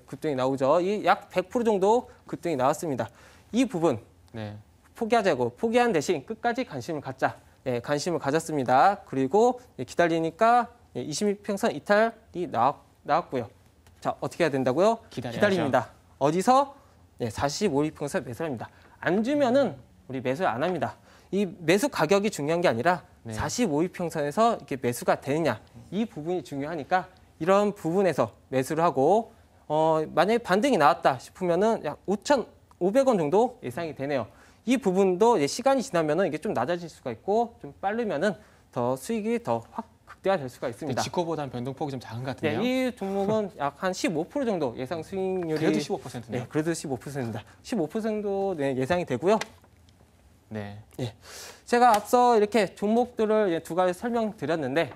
급등이 나오죠. 이 약 100% 정도 급등이 나왔습니다. 이 부분 네. 포기하자고 포기한 대신 끝까지 관심을 갖자. 관심을 가졌습니다. 그리고 기다리니까 22평선 이탈이 나왔고요. 자, 어떻게 해야 된다고요? 기다려야죠. 기다립니다. 어디서? 45평선 매수를 합니다. 안 주면은 우리 매수 안 합니다. 이 매수 가격이 중요한 게 아니라 45평선에서 이렇게 매수가 되느냐 이 부분이 중요하니까 이런 부분에서 매수를 하고 만약에 반등이 나왔다 싶으면은 약 5,500원 정도 예상이 되네요. 이 부분도 시간이 지나면은 이게 좀 낮아질 수가 있고 좀 빠르면은 더 수익이 더 확 극대화될 수가 있습니다. 지코보다는 변동폭이 좀 작은 것 같은데요. 이 종목은 약 한 15% 정도 예상 수익률이 그래도 15%네요. 그래도 15%입니다. 15% 예상이 되고요. 네. 제가 앞서 이렇게 종목들을 두 가지 설명드렸는데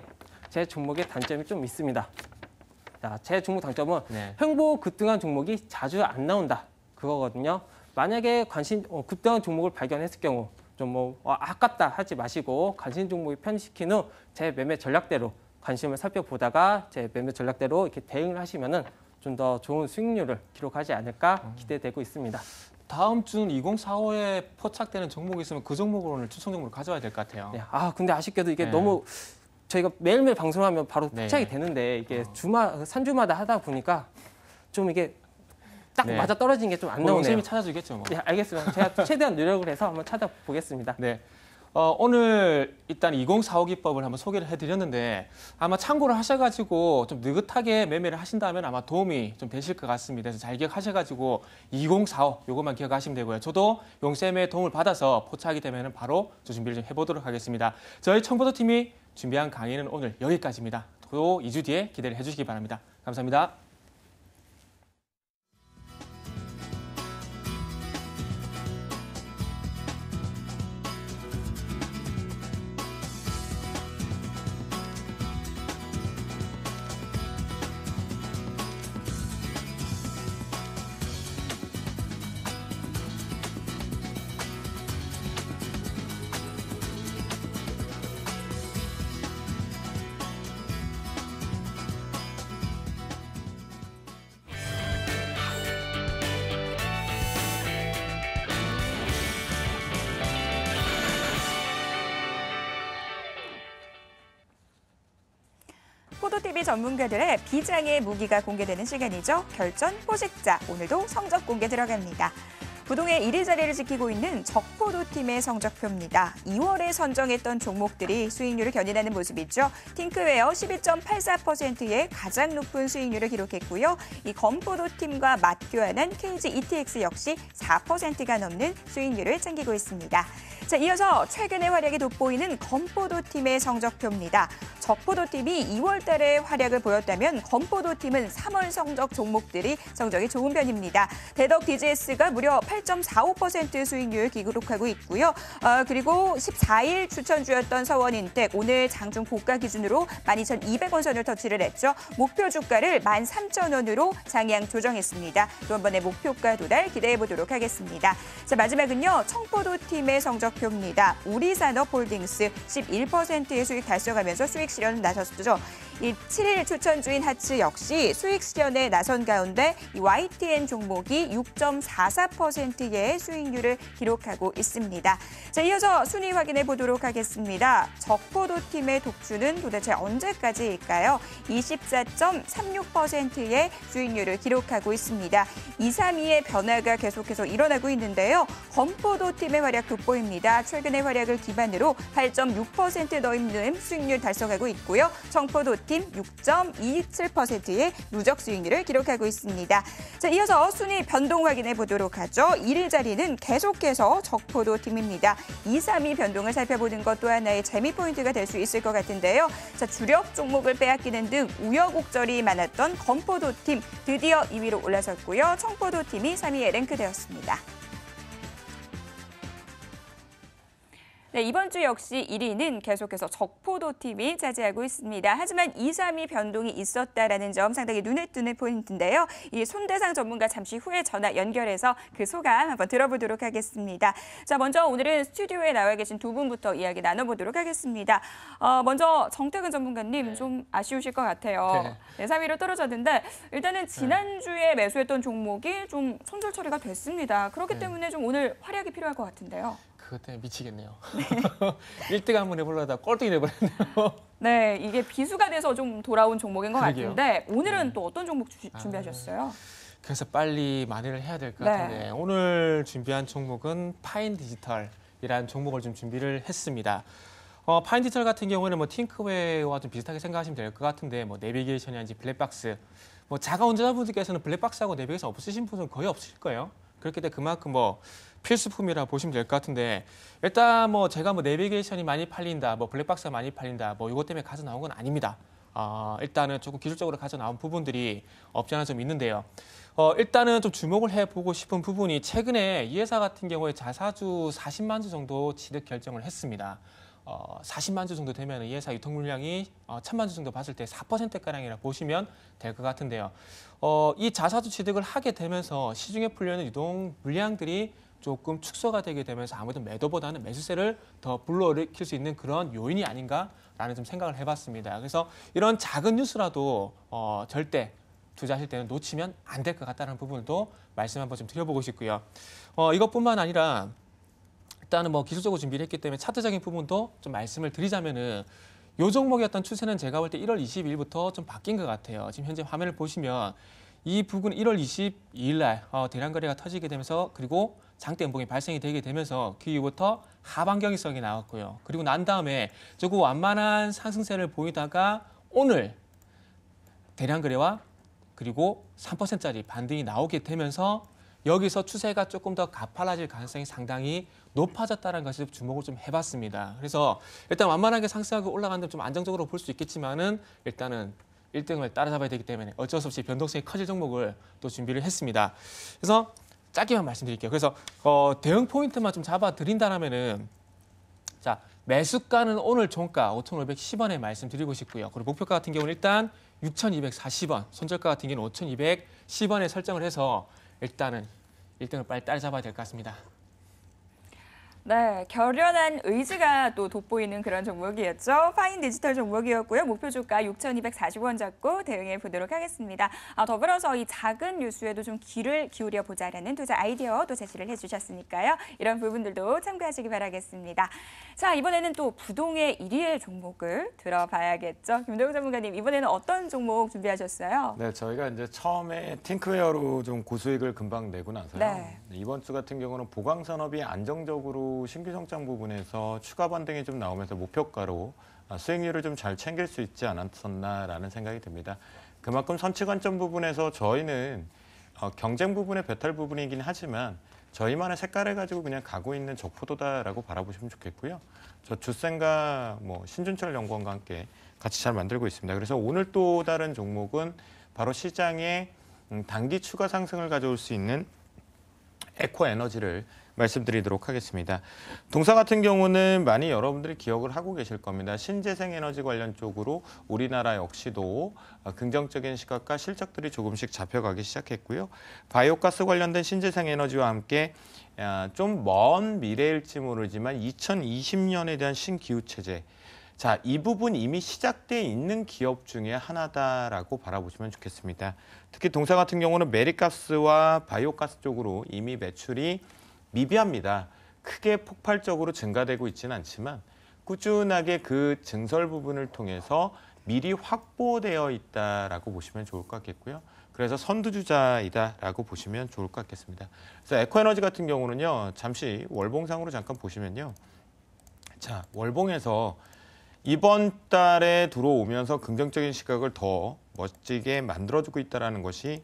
제 종목의 단점이 좀 있습니다. 자, 제 종목 단점은 네. 횡보 급등한 종목이 자주 안 나온다. 그거거든요. 만약에 급등한 종목을 발견했을 경우 좀 아깝다 하지 마시고 관심 종목에 편입시킨 후 제 매매 전략대로 관심을 살펴보다가 제 매매 전략대로 이렇게 대응을 하시면은 좀 더 좋은 수익률을 기록하지 않을까 기대되고 있습니다. 다음 주는 2045에 포착되는 종목이 있으면 그 종목을 오늘 추천 종목으로 가져와야 될 것 같아요. 네, 근데 아쉽게도 이게 네. 너무 저희가 매일매일 방송하면 바로 네. 포착이 되는데 이게 산주마다 하다 보니까 좀 이게 딱 네. 맞아 떨어지는 게 좀 안 뭐 나오네요. 용쌤이 찾아주겠죠. 뭐. 네, 알겠습니다. 제가 최대한 노력을 해서 한번 찾아보겠습니다. 네. 오늘 일단 2045 기법을 한번 소개를 해드렸는데 아마 참고를 하셔가지고 좀 느긋하게 매매를 하신다면 아마 도움이 좀 되실 것 같습니다. 그래서 잘 기억하셔가지고 2045 요것만 기억하시면 되고요. 저도 용쌤의 도움을 받아서 포착이 되면 바로 준비를 좀 해보도록 하겠습니다. 저희 청포도팀이 준비한 강의는 오늘 여기까지입니다. 또 2주 뒤에 기대를 해주시기 바랍니다. 감사합니다. 포도TV 전문가들의 비장의 무기가 공개되는 시간이죠. 결전 포식자. 오늘도 성적 공개 들어갑니다. 부동의 1위 자리를 지키고 있는 적포도팀의 성적표입니다. 2월에 선정했던 종목들이 수익률을 견인하는 모습이죠. 팅크웨어 12.84%의 가장 높은 수익률을 기록했고요. 이 건포도팀과 맞교환한 KG ETX 역시 4%가 넘는 수익률을 챙기고 있습니다. 자, 이어서 최근의 활약이 돋보이는 건포도팀의 성적표입니다. 적포도팀이 2월 달에 활약을 보였다면 건포도팀은 3월 성적 종목들이 성적이 좋은 편입니다. 대덕 DGS가 무려 8.45% 수익률 기록하고 있고요. 그리고 14일 추천주였던 서원인텍 오늘 장중 고가 기준으로 12,200원 선을 터치를 했죠. 목표 주가를 13,000원으로 상향 조정했습니다. 또 한 번의 목표가 도달 기대해 보도록 하겠습니다. 자, 마지막은요. 청포도팀의 성적표입니다. 우리산업홀딩스 11%의 수익 달성하면서 수익 실현을 나섰죠. 이 7일 추천주인 하츠 역시 수익 실현에 나선 가운데 이 YTN 종목이 6.44%의 수익률을 기록하고 있습니다. 자, 이어서 순위 확인해 보도록 하겠습니다. 적포도팀의 독주는 도대체 언제까지일까요? 24.36%의 수익률을 기록하고 있습니다. 2, 3위의 변화가 계속해서 일어나고 있는데요. 건포도팀의 활약 돋보입니다. 최근의 활약을 기반으로 8.6% 더 있는 수익률 달성하고 있고요. 청포도팀 6.27%의 누적 수익률을 기록하고 있습니다. 자, 이어서 순위 변동 확인해 보도록 하죠. 1위 자리는 계속해서 적포도팀입니다. 2, 3위 변동을 살펴보는 것도 하나의 재미 포인트가 될 수 있을 것 같은데요. 자, 주력 종목을 빼앗기는 등 우여곡절이 많았던 건포도팀 드디어 2위로 올라섰고요. 청포도팀이 3위에 랭크되었습니다. 네, 이번 주 역시 1위는 계속해서 적포도팀이 차지하고 있습니다. 하지만 2, 3위 변동이 있었다라는 점 상당히 눈에 띄는 포인트인데요. 이 손대상 전문가 잠시 후에 전화 연결해서 그 소감 한번 들어보도록 하겠습니다. 자, 먼저 오늘은 스튜디오에 나와 계신 두 분부터 이야기 나눠보도록 하겠습니다. 먼저 정태근 전문가님 좀 아쉬우실 것 같아요. 네, 3위로 떨어졌는데 일단은 지난주에 매수했던 종목이 좀 손절 처리가 됐습니다. 그렇기 때문에 좀 오늘 활약이 필요할 것 같은데요. 그것 때문에 미치겠네요. 1등 한번 해보려다 꼴등이 돼버렸네요. 네, 이게 비수가 돼서 좀 돌아온 종목인 것 그러게요. 같은데 오늘은 또 어떤 종목 준비하셨어요? 그래서 빨리 만회를 해야 될 것 네. 같은데 오늘 준비한 종목은 파인 디지털이라는 종목을 좀 준비를 했습니다. 파인 디지털 같은 경우는 뭐 팅크웨어와 좀 비슷하게 생각하시면 될 것 같은데 뭐 내비게이션이라든지 블랙박스, 뭐 자가 운전자분들께서는 블랙박스하고 내비게이션 없으신 분은 거의 없으실 거예요. 그렇기 때문에 그만큼 뭐 필수품이라 보시면 될 것 같은데 일단 뭐 제가 뭐 내비게이션이 많이 팔린다, 뭐 블랙박스가 많이 팔린다, 뭐 이것 때문에 가서 나온 건 아닙니다. 일단은 조금 기술적으로 가져 나온 부분들이 없지 않아 좀 있는데요. 일단은 좀 주목을 해보고 싶은 부분이 최근에 이 회사 같은 경우에 자사주 40만 주 정도 취득 결정을 했습니다. 40만 주 정도 되면 이 회사 유통 물량이 1000만 주 정도 봤을 때 4%가량이라 보시면 될 것 같은데요. 이 자사주 취득을 하게 되면서 시중에 풀려있는 유동 물량들이 조금 축소가 되게 되면서 아무래도 매도보다는 매수세를 더 불러일으킬 수 있는 그런 요인이 아닌가라는 좀 생각을 해봤습니다. 그래서 이런 작은 뉴스라도 절대 투자하실 때는 놓치면 안 될 것 같다는 부분도 말씀 한번 좀 드려보고 싶고요. 이것뿐만 아니라 일단은 뭐 기술적으로 준비를 했기 때문에 차트적인 부분도 좀 말씀을 드리자면은 요 종목의 어떤 추세는 제가 볼 때 1월 22일부터 좀 바뀐 것 같아요. 지금 현재 화면을 보시면 이 부분 1월 22일 날 대량 거래가 터지게 되면서 그리고 장대 음봉이 발생이 되게 되면서 그 이후부터 하방 경직성이 나왔고요. 그리고 난 다음에 조금 완만한 상승세를 보이다가 오늘 대량 거래와 그리고 3%짜리 반등이 나오게 되면서 여기서 추세가 조금 더 가팔라질 가능성이 상당히 높아졌다는 것을 주목을 좀 해봤습니다. 그래서 일단 완만하게 상승하고 올라가는 좀 안정적으로 볼 수 있겠지만은 일단은 1등을 따라잡아야 되기 때문에 어쩔 수 없이 변동성이 커질 종목을 또 준비를 했습니다. 그래서 짧게만 말씀드릴게요. 그래서 대응 포인트만 좀 잡아드린다면은 자 매수가는 오늘 종가 5,510원에 말씀드리고 싶고요. 그리고 목표가 같은 경우는 일단 6,240원, 손절가 같은 경우는 5,210원에 설정을 해서 일단은 1등을 빨리 따라잡아야 될 것 같습니다. 네, 결연한 의지가 또 돋보이는 그런 종목이었죠. 파인 디지털 종목이었고요. 목표 주가 6,240원 잡고 대응해 보도록 하겠습니다. 더불어서 이 작은 뉴스에도 좀 귀를 기울여 보자라는 투자 아이디어도 제시를 해주셨으니까요. 이런 부분들도 참고하시기 바라겠습니다. 자, 이번에는 또 부동의 1위의 종목을 들어봐야겠죠. 김동욱 전문가님, 이번에는 어떤 종목 준비하셨어요? 네, 저희가 이제 처음에 팅크웨어로 좀 고수익을 금방 내고 나서요. 네. 이번 주 같은 경우는 보강 산업이 안정적으로 신규 성장 부분에서 추가 반등이 좀 나오면서 목표가로 수익률을 좀 잘 챙길 수 있지 않았었나라는 생각이 듭니다. 그만큼 선취 관점 부분에서 저희는 경쟁 부분의 배탈 부분이긴 하지만 저희만의 색깔을 가지고 그냥 가고 있는 적포도다라고 바라보시면 좋겠고요. 저 주센과 신준철 연구원과 함께 같이 잘 만들고 있습니다. 그래서 오늘 또 다른 종목은 바로 시장에 단기 추가 상승을 가져올 수 있는 에코에너지를 말씀드리도록 하겠습니다. 동사 같은 경우는 많이 여러분들이 기억을 하고 계실 겁니다. 신재생 에너지 관련 쪽으로 우리나라 역시도 긍정적인 시각과 실적들이 조금씩 잡혀가기 시작했고요. 바이오가스 관련된 신재생 에너지와 함께 좀 먼 미래일지 모르지만 2020년에 대한 신기후체제, 자, 이 부분 이미 시작돼 있는 기업 중에 하나다라고 바라보시면 좋겠습니다. 특히 동사 같은 경우는 메리가스와 바이오가스 쪽으로 이미 매출이 미비합니다. 크게 폭발적으로 증가되고 있지는 않지만 꾸준하게 그 증설 부분을 통해서 미리 확보되어 있다라고 보시면 좋을 것 같겠고요. 그래서 선두주자이다라고 보시면 좋을 것 같겠습니다. 그래서 에코에너지 같은 경우는요. 잠시 월봉상으로 잠깐 보시면요. 자, 월봉에서 이번 달에 들어오면서 긍정적인 시각을 더 멋지게 만들어주고 있다는 것이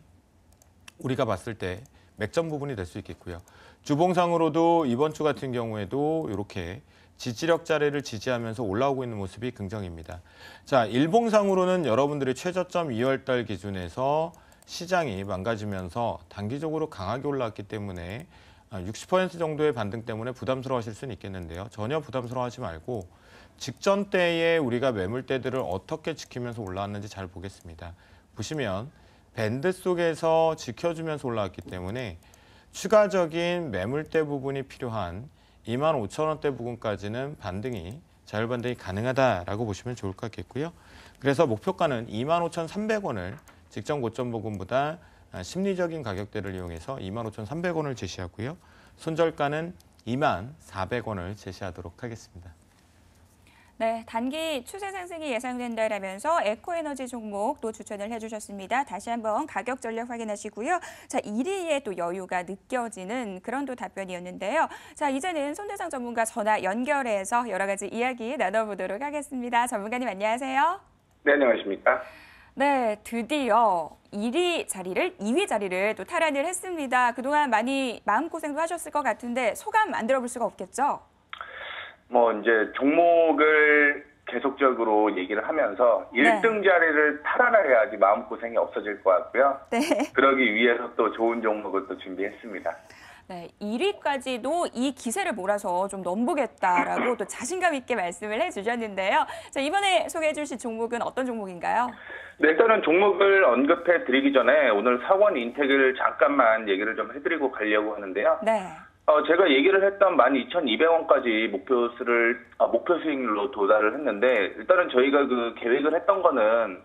우리가 봤을 때 맥점 부분이 될 수 있겠고요. 주봉상으로도 이번 주 같은 경우에도 이렇게 지지력 자리를 지지하면서 올라오고 있는 모습이 긍정입니다. 자, 일봉상으로는 여러분들의 최저점 2월달 기준에서 시장이 망가지면서 단기적으로 강하게 올라왔기 때문에 60% 정도의 반등 때문에 부담스러워하실 수는 있겠는데요. 전혀 부담스러워하지 말고 직전 때에 우리가 매물대들을 어떻게 지키면서 올라왔는지 잘 보겠습니다. 보시면 밴드 속에서 지켜주면서 올라왔기 때문에 추가적인 매물대 부분이 필요한 25,000원대 부분까지는 반등이 자율 반등이 가능하다라고 보시면 좋을 것 같겠고요. 그래서 목표가는 25,300원을 직전 고점 부분보다 심리적인 가격대를 이용해서 25,300원을 제시하고요. 손절가는 24,000원을 제시하도록 하겠습니다. 네, 단기 추세 상승이 예상된다라면서 에코에너지 종목 또 추천을 해주셨습니다. 다시 한번 가격 전략 확인하시고요. 자, 1위에 또 여유가 느껴지는 그런 또 답변이었는데요. 자, 이제는 손대상 전문가 전화 연결해서 여러 가지 이야기 나눠보도록 하겠습니다. 전문가님 안녕하세요. 네, 안녕하십니까? 네, 드디어 1위 자리를 2위 자리를 또 탈환을 했습니다. 그동안 많이 마음고생도 하셨을 것 같은데 소감 안 들어볼 수가 없겠죠? 이제 종목을 계속적으로 얘기를 하면서 1등 자리를 탈환해야지 마음고생이 없어질 것 같고요. 네. 그러기 위해서 또 좋은 종목을 또 준비했습니다. 네, 1위까지도 이 기세를 몰아서 좀 넘보겠다라고 또 자신감 있게 말씀을 해주셨는데요. 자, 이번에 소개해 주실 종목은 어떤 종목인가요? 네, 일단은 종목을 언급해 드리기 전에 오늘 사원 인택을 잠깐만 얘기를 좀 해드리고 가려고 하는데요. 네. 제가 얘기를 했던 12,200원까지 목표 수익률로 도달을 했는데, 일단은 저희가 그 계획을 했던 거는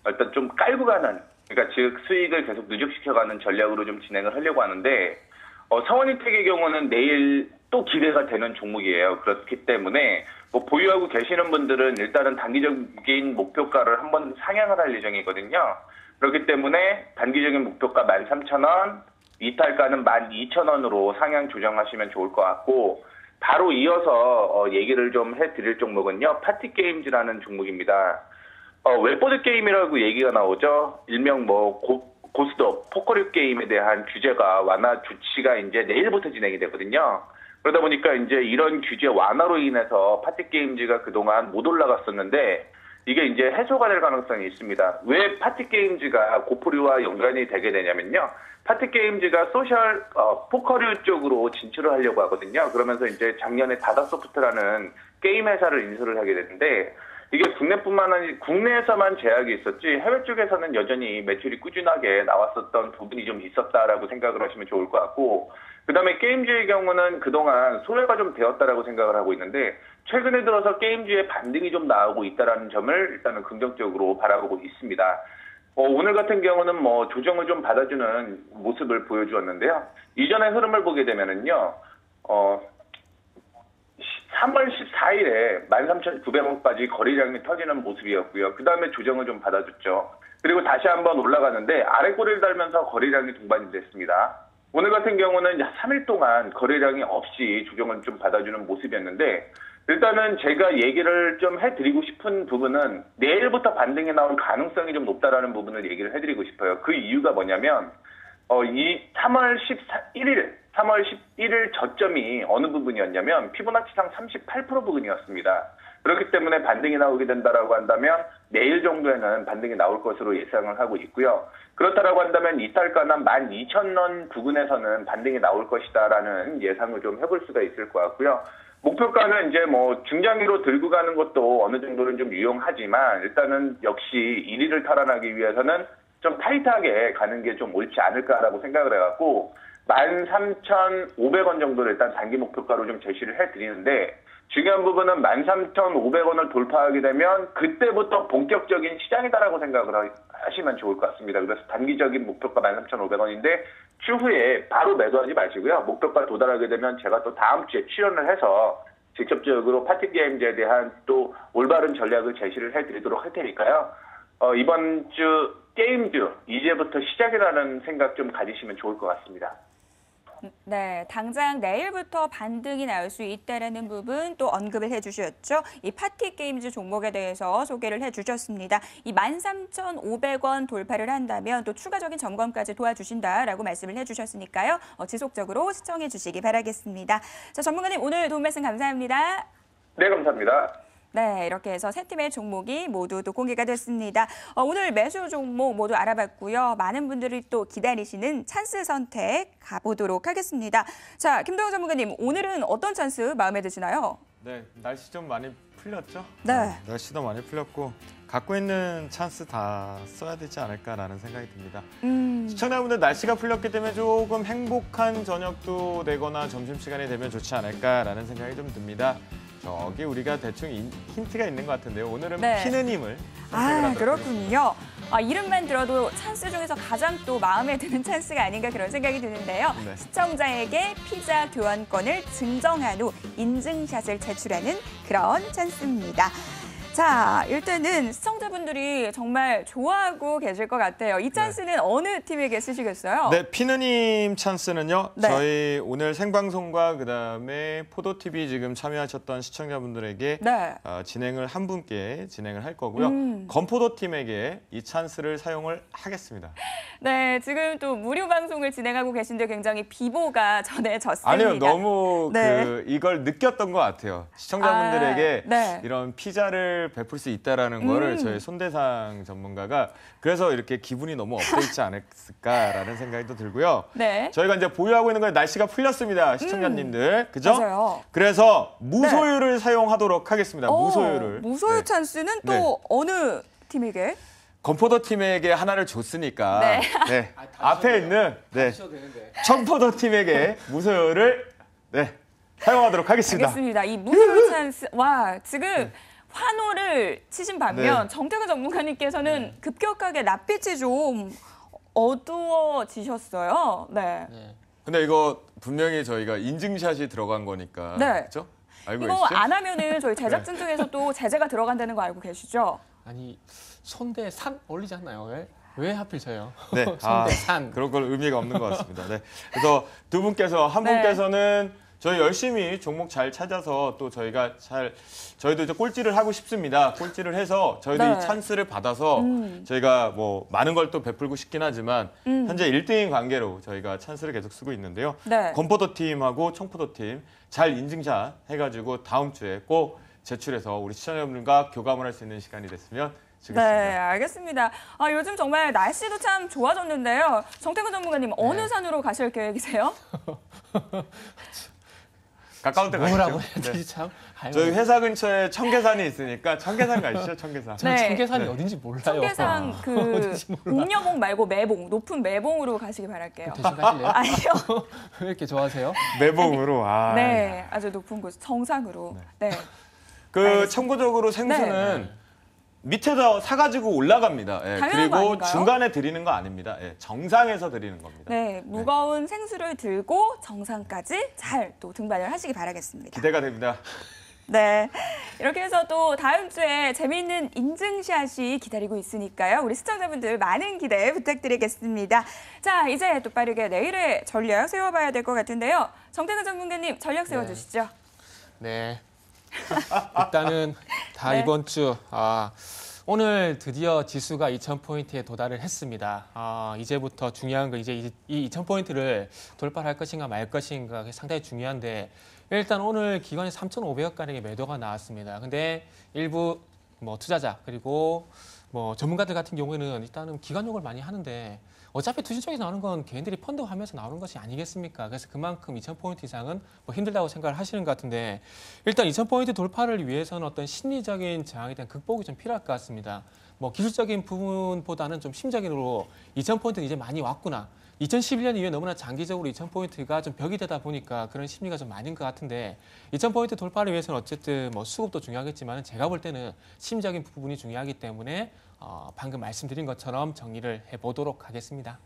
일단 좀 깔고 가는, 그러니까 즉 수익을 계속 누적시켜가는 전략으로 좀 진행을 하려고 하는데, 사원인택의 경우는 내일 또 기대가 되는 종목이에요. 그렇기 때문에 뭐 보유하고 계시는 분들은 일단은 단기적인 목표가를 한번 상향을 할 예정이거든요. 그렇기 때문에 단기적인 목표가 13,000원, 이탈가는 12,000원으로 상향 조정하시면 좋을 것 같고, 바로 이어서 얘기를 좀 해드릴 종목은요, 파티게임즈라는 종목입니다. 웹보드 게임이라고 얘기가 나오죠. 일명 뭐 고스톱, 포커류 게임에 대한 규제가 완화 조치가 이제 내일부터 진행이 되거든요. 그러다 보니까 이제 이런 규제 완화로 인해서 파티게임즈가 그동안 못 올라갔었는데, 이게 이제 해소가 될 가능성이 있습니다. 왜 파티게임즈가 고프류와 연관이 되게 되냐면요. 파티게임즈가 소셜 포커류 쪽으로 진출을 하려고 하거든요. 그러면서 이제 작년에 다다소프트라는 게임 회사를 인수를 하게 되는데, 이게 국내뿐만 아니라 국내에서만 제약이 있었지 해외 쪽에서는 여전히 매출이 꾸준하게 나왔었던 부분이 좀 있었다라고 생각을 하시면 좋을 것 같고, 그다음에 게임즈의 경우는 그동안 소외가 좀 되었다라고 생각을 하고 있는데, 최근에 들어서 게임즈의 반등이 좀 나오고 있다라는 점을 일단은 긍정적으로 바라보고 있습니다. 오늘 같은 경우는 뭐 조정을 좀 받아주는 모습을 보여주었는데요. 이전의 흐름을 보게 되면은요, 3월 14일에 13,900원까지 거래량이 터지는 모습이었고요. 그 다음에 조정을 좀 받아줬죠. 그리고 다시 한번 올라가는데 아래 꼬리를 달면서 거래량이 동반이 됐습니다. 오늘 같은 경우는 3일 동안 거래량이 없이 조정을 좀 받아주는 모습이었는데, 일단은 제가 얘기를 좀 해드리고 싶은 부분은 내일부터 반등이 나올 가능성이 좀 높다라는 부분을 얘기를 해드리고 싶어요. 그 이유가 뭐냐면, 이 3월 11일 저점이 어느 부분이었냐면 피보나치상 38% 부분이었습니다. 그렇기 때문에 반등이 나오게 된다라고 한다면 내일 정도에는 반등이 나올 것으로 예상을 하고 있고요. 그렇다라고 한다면 이탈가는 12,000원 부근에서는 반등이 나올 것이다라는 예상을 좀 해볼 수가 있을 것 같고요. 목표가는 이제 뭐 중장기로 들고 가는 것도 어느 정도는 좀 유용하지만, 일단은 역시 1위를 탈환하기 위해서는 좀 타이트하게 가는 게 좀 옳지 않을까라고 생각을 해갖고 13,500원 정도를 일단 단기 목표가로 좀 제시를 해드리는데, 중요한 부분은 13,500원을 돌파하게 되면 그때부터 본격적인 시장이다라고 생각을 하시면 좋을 것 같습니다. 그래서 단기적인 목표가 13,500원인데 추후에 바로 매도하지 마시고요. 목표가 도달하게 되면 제가 또 다음 주에 출연을 해서 직접적으로 파티게임즈에 대한 또 올바른 전략을 제시를 해드리도록 할 테니까요. 이번 주 게임즈 이제부터 시작이라는 생각 좀 가지시면 좋을 것 같습니다. 네, 당장 내일부터 반등이 나올 수 있다라는 부분 또 언급을 해주셨죠. 이 파티게임즈 종목에 대해서 소개를 해주셨습니다. 이 13,500원 돌파를 한다면 또 추가적인 점검까지 도와주신다라고 말씀을 해주셨으니까요. 지속적으로 시청해 주시기 바라겠습니다. 자, 전문가님 오늘 도움 말씀 감사합니다. 네, 감사합니다. 네, 이렇게 해서 세 팀의 종목이 모두 또 공개가 됐습니다. 오늘 매수 종목 모두 알아봤고요. 많은 분들이 또 기다리시는 찬스 선택 가보도록 하겠습니다. 자, 김동훈 전문가님, 오늘은 어떤 찬스 마음에 드시나요? 네, 날씨 좀 많이 풀렸죠? 네. 날씨도 많이 풀렸고 갖고 있는 찬스 다 써야 되지 않을까라는 생각이 듭니다. 시청자분들 날씨가 풀렸기 때문에 조금 행복한 저녁도 되거나 점심시간이 되면 좋지 않을까라는 생각이 좀 듭니다. 저기 우리가 대충 힌트가 있는 것 같은데요. 오늘은 네. 피느님을 선택을 그렇군요. 이름만 들어도 찬스 중에서 가장 또 마음에 드는 찬스가 아닌가 그런 생각이 드는데요. 네. 시청자에게 피자 교환권을 증정한 후 인증샷을 제출하는 그런 찬스입니다. 자, 일단은 시청자분들이 정말 좋아하고 계실 것 같아요. 이 찬스는 어느 팀에게 쓰시겠어요? 네, 피느님 찬스는요. 네. 저희 오늘 생방송과 그다음에 포도TV 지금 참여하셨던 시청자분들에게 네. 진행을 한 분께 진행을 할 거고요. 건포도팀에게 이 찬스를 사용을 하겠습니다. 네, 지금 또 무료 방송을 진행하고 계신데 굉장히 비보가 전해졌습니다. 아니요, 너무 네. 이걸 느꼈던 것 같아요. 시청자분들에게 네. 이런 피자를 베풀 수 있다라는 거를 저희 손대상 전문가가 그래서 이렇게 기분이 너무 업돼 있지 않았을까라는 생각이 또 들고요. 네. 저희가 이제 보유하고 있는 건 날씨가 풀렸습니다. 시청자님들. 그죠? 맞아요. 그래서 무소유를 사용하도록 하겠습니다. 무소유를. 무소유 네. 찬스는 또 네. 어느 팀에게? 건포도 팀에게 하나를 줬으니까 네. 네. 앞에 있는 네. 청포도 팀에게 무소유를 네. 사용하도록 하겠습니다. 알겠습니다. 이 무소유 찬스, 와, 지금 환호를 치신 반면 네. 정태근 전문가님께서는 급격하게 낯빛이 좀 어두워지셨어요. 네. 근데 이거 분명히 저희가 인증샷이 들어간 거니까. 네. 그렇죠? 알고 이거 계시죠? 안 하면은 저희 제작진 중에서 또 제재가 들어간다는 거 알고 계시죠? 아니 손대 산 어울리지 않나요? 왜 하필 저요? 네. 손대 산. 그런 걸 의미가 없는 것 같습니다. 네. 그래서 두 분께서 한 네. 분께서는 저희 열심히 종목 잘 찾아서 또 저희도 이제 꼴찌를 하고 싶습니다. 꼴찌를 해서 저희도 네. 이 찬스를 받아서 저희가 뭐 많은 걸 또 베풀고 싶긴 하지만 현재 1등인 관계로 저희가 찬스를 계속 쓰고 있는데요. 네. 건포도 팀하고 청포도 팀 잘 인증샷 해가지고 다음 주에 꼭 제출해서 우리 시청자분들과 교감을 할 수 있는 시간이 됐으면 좋겠습니다. 네, 알겠습니다. 아, 요즘 정말 날씨도 참 좋아졌는데요. 정태근 전문가님, 어느 산으로 가실 계획이세요? 가까운 데 뭐라고 가시죠. 해야 되지 참. 아유, 저희 회사 근처에 청계산이 있으니까 청계산 가시죠, 청계산. 저는 네. 청계산이 네. 어딘지 몰라요. 청계산 그 옥녀봉 말고 매봉, 높은 매봉으로 가시기 바랄게요. 대신 가실래요? 아니요. 왜 이렇게 좋아하세요? 매봉으로. 아. 네, 아주 높은 곳, 정상으로. 네. 그 참고적으로 생수는 밑에서 사가지고 올라갑니다. 예, 당연한 거 그리고 아닌가요? 중간에 드리는 거 아닙니다. 예, 정상에서 드리는 겁니다. 네, 무거운 생수를 들고 정상까지 잘 또 등반을 하시기 바라겠습니다. 기대가 됩니다. 네, 이렇게 해서 또 다음 주에 재미있는 인증샷이 기다리고 있으니까요. 우리 시청자분들 많은 기대 부탁드리겠습니다. 자, 이제 또 빠르게 내일의 전략 세워봐야 될 것 같은데요. 정태근 전문가님, 전략 세워주시죠. 네. 일단은 다 네. 이번 주 오늘 드디어 지수가 2,000포인트에 도달을 했습니다. 이제부터 중요한 거 이제 이 2,000포인트를 돌파할 것인가 말 것인가 상당히 중요한데 일단 오늘 기관에 3,500억 가량의 매도가 나왔습니다. 근데 일부 뭐 투자자 그리고 뭐 전문가들 같은 경우에는 일단은 기관용을 많이 하는데 어차피 투자 쪽에서 나오는 건 개인들이 펀드하면서 나오는 것이 아니겠습니까? 그래서 그만큼 2,000포인트 이상은 뭐 힘들다고 생각을 하시는 것 같은데 일단 2,000포인트 돌파를 위해서는 어떤 심리적인 저항에 대한 극복이 좀 필요할 것 같습니다. 뭐 기술적인 부분보다는 좀 심적으로 2,000포인트는 이제 많이 왔구나. 2011년 이후에 너무나 장기적으로 2,000포인트가 좀 벽이 되다 보니까 그런 심리가 좀 많은 것 같은데 2,000포인트 돌파를 위해서는 어쨌든 뭐 수급도 중요하겠지만 제가 볼 때는 심적인 부분이 중요하기 때문에 방금 말씀드린 것처럼 정리를 해보도록 하겠습니다.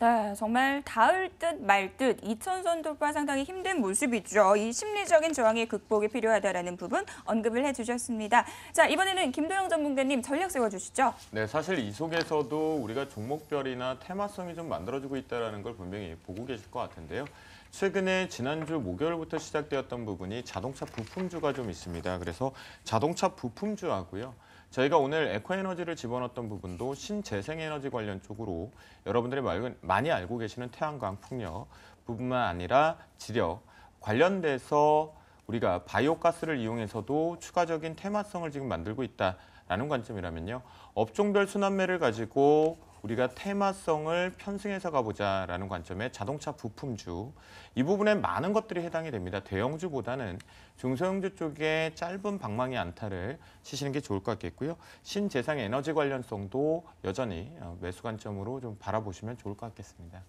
네, 정말 닿을 듯 말 듯 2,000선 돌파 상당히 힘든 모습이죠. 이 심리적인 저항의 극복이 필요하다라는 부분 언급을 해주셨습니다. 자, 이번에는 김도영 전문가님 전략 세워주시죠. 네, 사실 이 속에서도 우리가 종목별이나 테마성이 좀 만들어지고 있다는 걸 분명히 보고 계실 것 같은데요. 최근에 지난주 목요일부터 시작되었던 부분이 자동차 부품주가 좀 있습니다. 그래서 자동차 부품주하고요. 저희가 오늘 에코에너지를 집어넣었던 부분도 신재생에너지 관련 쪽으로 여러분들이 많이 알고 계시는 태양광, 풍력 부분만 아니라 지력 관련돼서 우리가 바이오가스를 이용해서도 추가적인 테마성을 지금 만들고 있다라는 관점이라면요. 업종별 순환매를 가지고 우리가 테마성을 편승해서 가보자라는 관점의 자동차 부품주 이 부분에 많은 것들이 해당이 됩니다. 대형주보다는 중소형주 쪽에 짧은 방망이 안타를 치시는 게 좋을 것 같겠고요. 신재생 에너지 관련성도 여전히 매수 관점으로 좀 바라보시면 좋을 것 같겠습니다.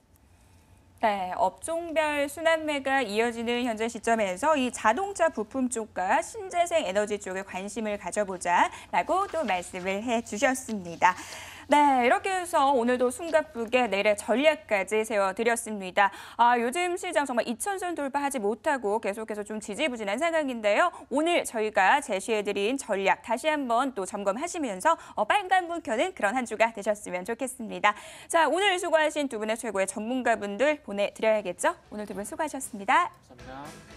네, 업종별 순환매가 이어지는 현재 시점에서 이 자동차 부품 쪽과 신재생 에너지 쪽에 관심을 가져보자라고 또 말씀을 해주셨습니다. 네, 이렇게 해서 오늘도 숨가쁘게 내일의 전략까지 세워드렸습니다. 요즘 시장 정말 2,000선 돌파하지 못하고 계속해서 좀 지지부진한 상황인데요. 오늘 저희가 제시해드린 전략 다시 한번 또 점검하시면서 빨간불 켜는 그런 한 주가 되셨으면 좋겠습니다. 자, 오늘 수고하신 두 분의 최고의 전문가분들 보내드려야겠죠? 오늘 두 분 수고하셨습니다. 감사합니다.